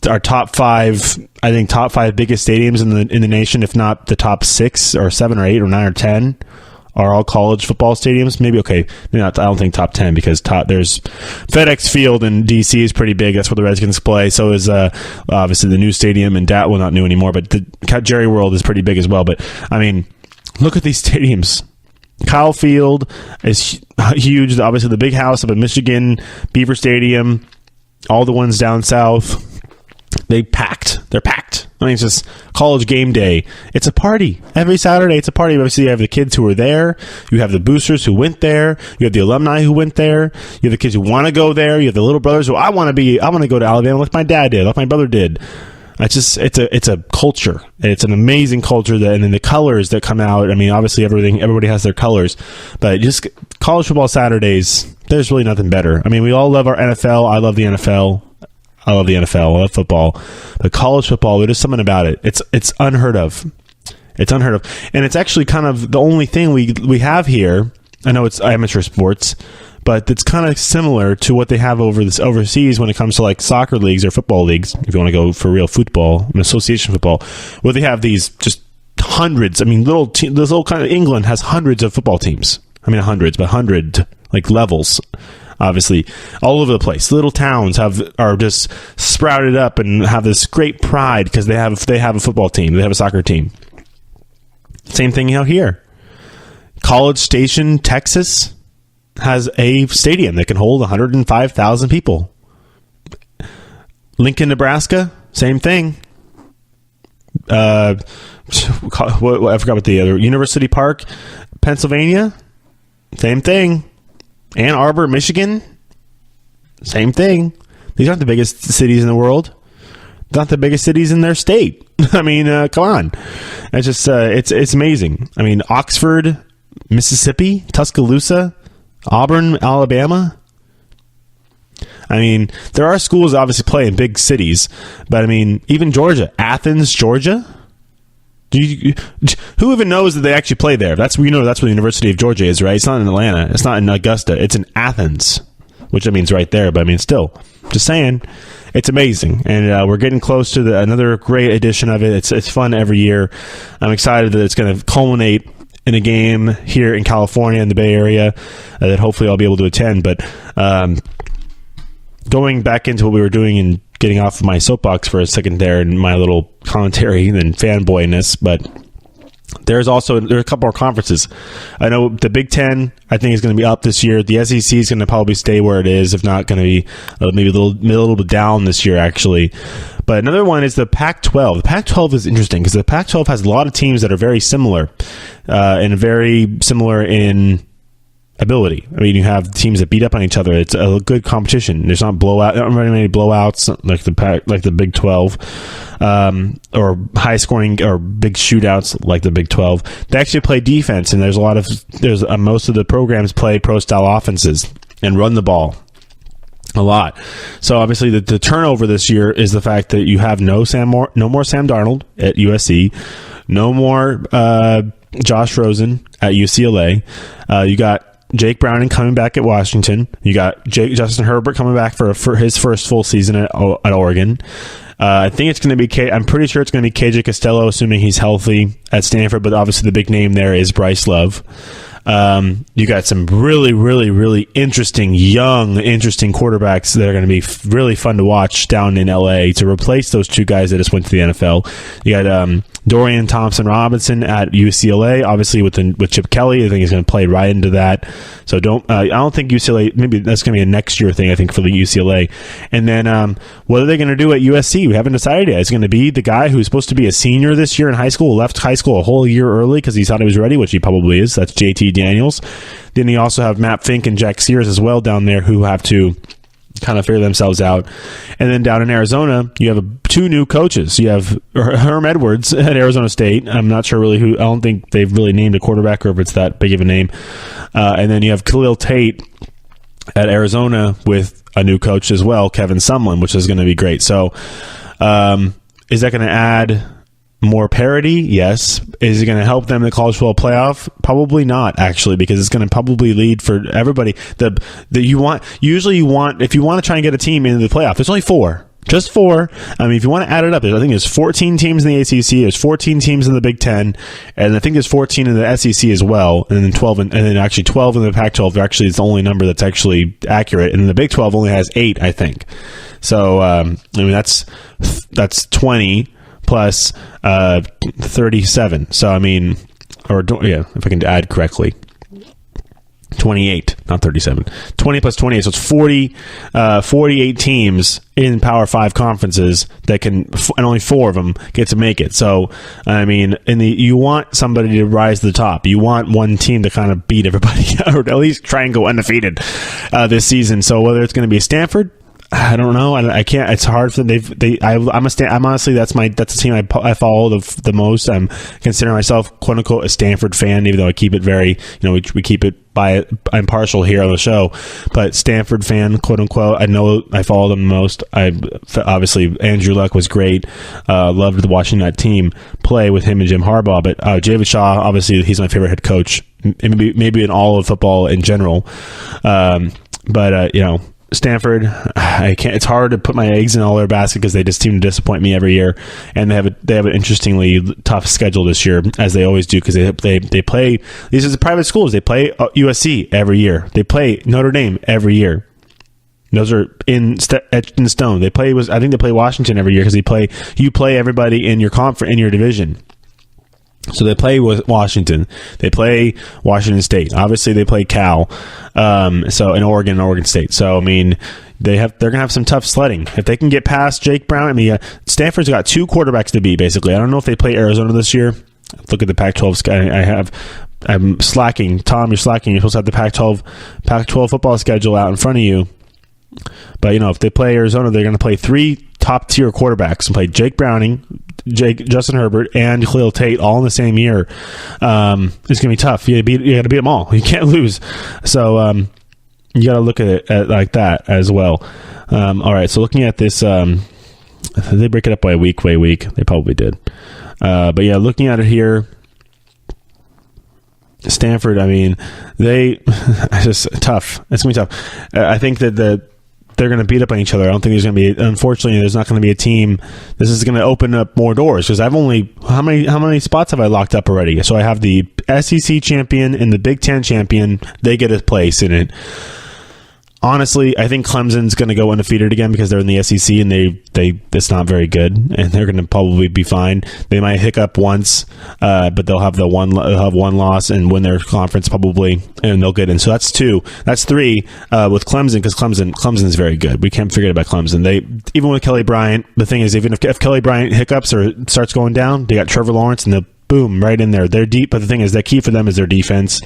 our top five biggest stadiums in the nation, if not the top 6 or 7 or 8 or 9 or 10, are all college football stadiums. Maybe okay, I don't think top 10 because there's FedEx Field in DC is pretty big. That's where the Redskins play. So is obviously the new stadium in not new anymore, but the Jerry World is pretty big as well. But I mean, look at these stadiums. Kyle Field is huge. Obviously, the big house up in Michigan, Beaver Stadium, all the ones down south. They're packed. I mean, it's just college game day. It's a party. Every Saturday, it's a party. Obviously, you have the kids who are there. You have the boosters who went there. You have the alumni who went there. You have the kids who want to go there. You have the little brothers who I want to go to Alabama like my dad did, like my brother did. It's a culture. It's an amazing culture and then the colors that come out. I mean, obviously everybody has their colors, but just college football Saturdays, there's really nothing better. I mean, we all love our NFL. I love the NFL. I love football, but college football, there's something about it. It's unheard of. It's unheard of. And it's actually kind of the only thing we have here. I know it's amateur sports, but it's kind of similar to what they have overseas when it comes to like soccer leagues or football leagues. If you want to go for real football and association football, where they have these just hundreds. I mean, this little kind of England has hundreds of football teams. I mean, hundreds, but 100 like levels. Obviously, all over the place. Little towns are just sprouted up and have this great pride because they have a football team. They have a soccer team. Same thing out here. College Station, Texas, has a stadium that can hold 105,000 people. Lincoln, Nebraska, same thing. I forgot what the other. University Park, Pennsylvania, same thing. Ann Arbor, Michigan, same thing. These aren't the biggest cities in the world. They're not the biggest cities in their state. I mean, come on. It's just it's amazing. I mean, Oxford, Mississippi, Tuscaloosa, Auburn, Alabama. I mean, there are schools that obviously play in big cities, but I mean, even Georgia, Athens, Georgia. Who even knows that they actually play there? That's where the University of Georgia is, right? It's not in Atlanta. It's not in Augusta. It's in Athens, which I mean is right there. But I mean, still, just saying, it's amazing, and we're getting close to another great edition of it. It's fun every year. I'm excited that it's going to culminate in a game here in California in the Bay Area that hopefully I'll be able to attend. But going back into what we were doing and getting off of my soapbox for a second there and my little commentary and fanboyness, but there are a couple more conferences. I know the Big Ten, I think, is going to be up this year. The SEC is going to probably stay where it is, if not going to be maybe a little bit down this year, actually. But another one is the Pac-12. The Pac-12 is interesting because the Pac-12 has a lot of teams that are very similar and very similar in ability. I mean, you have teams that beat up on each other. It's a good competition. There's not very many blowouts like the Big 12, or high scoring or big shootouts like the Big 12. They actually play defense, and most of the programs play pro style offenses and run the ball a lot. So obviously the turnover this year is the fact that you have no more Sam Darnold at USC, no more Josh Rosen at UCLA. You got Jake Browning coming back at Washington. You got Justin Herbert coming back for his first full season at Oregon. I think it's going to be I'm pretty sure it's going to be KJ Costello, assuming he's healthy, at Stanford. But obviously the big name there is Bryce Love. You got some really, really, really interesting quarterbacks that are going to be really fun to watch down in LA to replace those two guys that just went to the NFL. You got Dorian Thompson-Robinson at UCLA, obviously with Chip Kelly. I think he's going to play right into that. So I don't think UCLA, maybe that's going to be a next year thing, I think, for the UCLA. And then what are they going to do at USC? We haven't decided yet. It's going to be the guy who's supposed to be a senior this year in high school, left high school a whole year early because he thought he was ready, which he probably is. That's JT Daniels. Then you also have Matt Fink and Jack Sears as well down there who have to kind of figure themselves out. And then down in Arizona, you have two new coaches. You have Herm Edwards at Arizona State. I'm not sure really who. I don't think they've really named a quarterback or if it's that big of a name. And then you have Khalil Tate at Arizona with a new coach as well, Kevin Sumlin, which is going to be great. So is that going to add more parity? Yes. Is it going to help them in the College Football Playoff? Probably not, actually, because it's going to probably lead for everybody. If you want to try and get a team into the playoff, there's only four. Just four. I mean, if you want to add it up, I think there's 14 teams in the ACC, there's 14 teams in the Big Ten, and I think there's 14 in the SEC as well, and then 12 and then actually 12 in the Pac-12. Actually, it's the only number that's actually accurate, and the Big 12 only has 8, I think. So, I mean, that's 20 plus 37. So, I mean, if I can add correctly. 28, not 37. 20 plus 28, so it's 48 teams in Power 5 conferences that can, and only 4 of them get to make it. So, I mean, you want somebody to rise to the top. You want one team to kind of beat everybody, or at least try and go undefeated this season. So whether it's going to be Stanford, I don't know. I can't. It's hard for them. I'm honestly, that's the team I follow the most. I'm considering myself quote unquote a Stanford fan, even though I keep it very, we keep it I'm partial here on the show, but Stanford fan, quote unquote. I know I follow them the most. Obviously Andrew Luck was great. Loved watching that team play with him and Jim Harbaugh. But David Shaw, obviously, he's my favorite head coach, maybe in all of football in general. Stanford, I can't. It's hard to put my eggs in all their basket because they just seem to disappoint me every year, and they have an interestingly tough schedule this year, as they always do, because they play. These are the private schools. They play USC every year. They play Notre Dame every year. Those are etched in stone. I think they play Washington every year because you play everybody in your conference, in your division. So they play with Washington. They play Washington State. Obviously, they play Cal. In Oregon State. So I mean, they're gonna have some tough sledding if they can get past Jake Brown. I mean, Stanford's got 2 quarterbacks to beat basically. I don't know if they play Arizona this year. Look at the Pac-12. I'm slacking. Tom, you're slacking. You're supposed to have the Pac-12 football schedule out in front of you. But if they play Arizona, they're going to play 3 top-tier quarterbacks and play Jake Browning, Justin Herbert, and Khalil Tate all in the same year. It's going to be tough. You got to beat them all. You can't lose. So you got to look at it like that as well. All right. So looking at this, they break it up by week. They probably did. But yeah, looking at it here, Stanford. I mean, it's just tough. It's going to be tough. I think that they're going to beat up on each other. I don't think there's going to be, unfortunately, there's not going to be a team. This is going to open up more doors because how many spots have I locked up already? So I have the SEC champion and the Big Ten champion. They get a place in it. Honestly, I think Clemson's going to go undefeated again because they're in the SEC and it's not very good, and they're going to probably be fine. They might hiccup once, but they'll have one loss and win their conference probably, and they'll get in. So that's 2. That's 3 with Clemson because Clemson's very good. We can't forget about Clemson. Even with Kelly Bryant, the thing is, even if Kelly Bryant hiccups or starts going down, they got Trevor Lawrence and the boom right in there. They're deep, but the thing is, the key for them is their defense,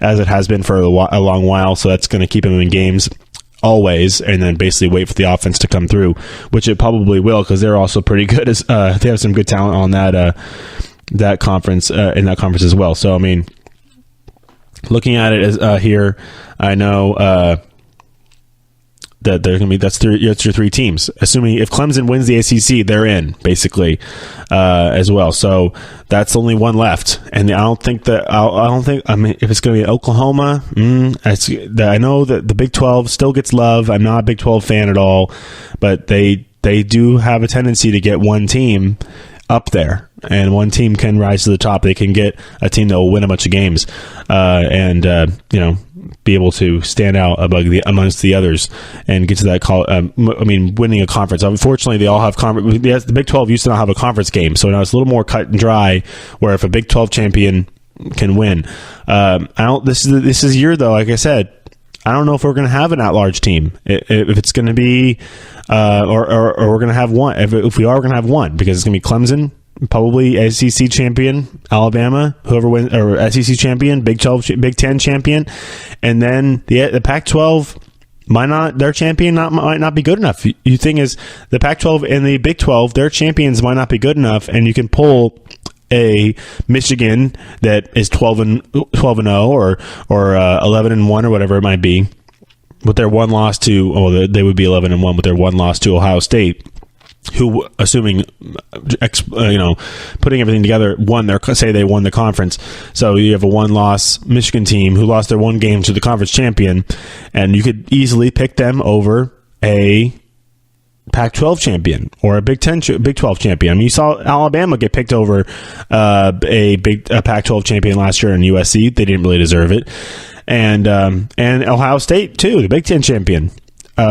as it has been for a long while. So that's going to keep them in games always, and then basically wait for the offense to come through, which it probably will because they're also pretty good. They have some good talent on that conference in that conference as well. So I mean, looking at it as here, I know that there's going to be that's your 3 teams. Assuming if Clemson wins the ACC, they're in basically as well. So that's only 1 left, and I don't think. I mean, if it's going to be Oklahoma, I know that the Big 12 still gets love. I'm not a Big 12 fan at all, but they do have a tendency to get one team up there, and one team can rise to the top. They can get a team that will win a bunch of games, and be able to stand out amongst the others and get to that call. Winning a conference. Unfortunately, they all have conference. The Big 12 used to not have a conference game, so now it's a little more cut and dry. Where if a Big 12 champion can win, This is a year though. Like I said, I don't know if we're going to have an at-large team. If it's going to be, or we're going to have one. If we are, we're going to have one because it's going to be Clemson. Probably SEC champion, Alabama, whoever wins, or SEC champion, Big 10 champion, and then the Pac-12 their champion might not be good enough. You think is the Pac-12 and the Big 12, their champions might not be good enough, and you can pull a Michigan that is 12-0 or 11-1 or whatever it might be, with their one loss to they would be 11-1 with their one loss to Ohio State. Who, assuming, putting everything together, they won the conference. So you have a one-loss Michigan team who lost their one game to the conference champion, and you could easily pick them over a Pac-12 champion or a Big 12 champion. I mean, you saw Alabama get picked over a Pac-12 champion last year in USC. They didn't really deserve it, and Ohio State too, the Big 10 champion.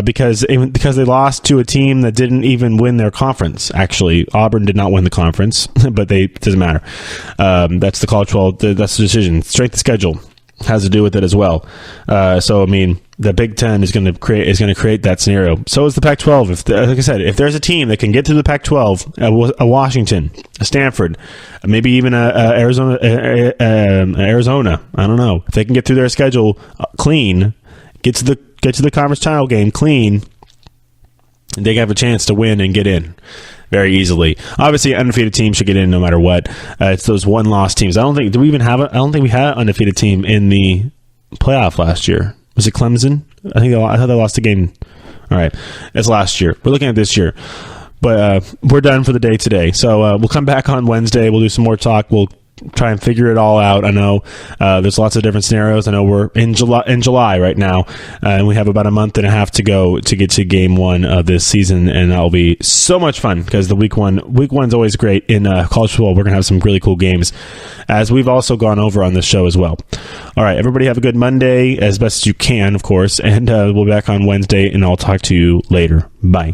Because they lost to a team that didn't even win their conference. Actually, Auburn did not win the conference, but it doesn't matter. That's the College Football. That's the decision. Strength of schedule. has to do with it as well. So I mean, the Big Ten is going to create that scenario. So is the Pac-12. Like I said, if there's a team that can get to the Pac-12, a Washington, a Stanford, maybe even a Arizona, I don't know, if they can get through their schedule clean, get to the conference title game clean, they have a chance to win and get in very easily. Obviously, an undefeated team should get in no matter what. It's those one-loss teams. I don't think we had an undefeated team in the playoff last year. Was it Clemson? I thought they lost the game. All right, it's last year. We're looking at this year, but we're done for the day today. So we'll come back on Wednesday. We'll do some more talk. We'll try and figure it all out. I know there's lots of different scenarios. I know we're in July right now, and we have about a month and a half to go to get to game 1 of this season, and that'll be so much fun because the week one's always great in college football. We're gonna have some really cool games, as we've also gone over on this show as well. All right, everybody have a good Monday as best as you can, of course, and we'll be back on Wednesday, and I'll talk to you later. Bye.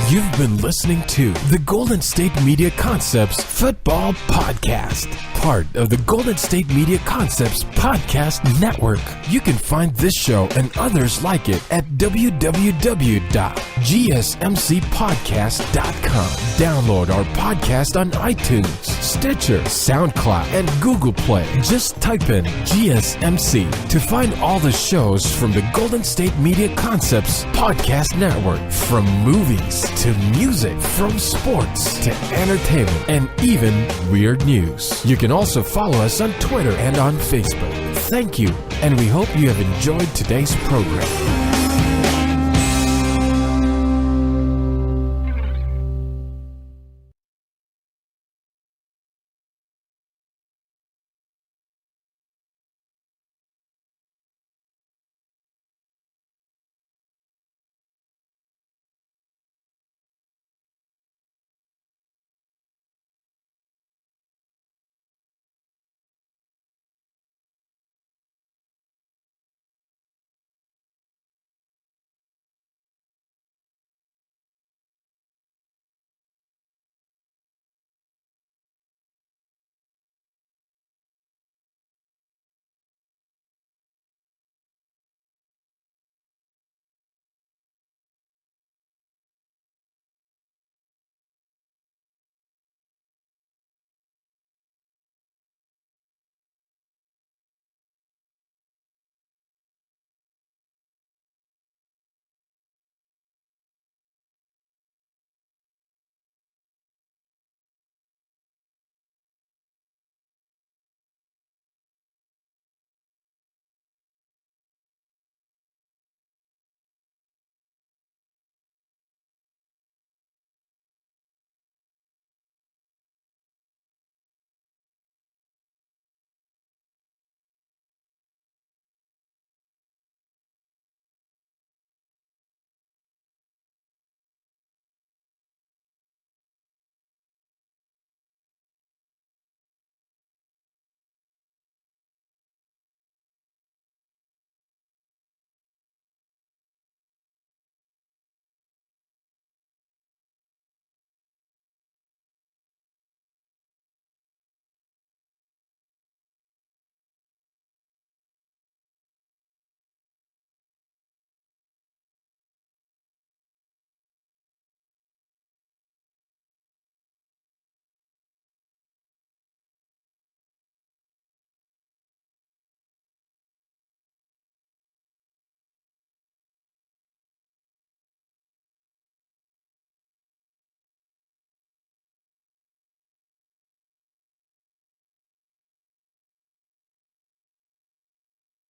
You've been listening to the Golden State Media Concepts Football Podcast, part of the Golden State Media Concepts Podcast Network. You can find this show and others like it at www.gsmcpodcast.com. Download our podcast on iTunes, Stitcher, SoundCloud, and Google Play. Just type in GSMC to find all the shows from the Golden State Media Concepts Podcast Network, from movies to music, from sports to entertainment, and even weird news. You can also follow us on Twitter and on Facebook. Thank you, and we hope you have enjoyed today's program.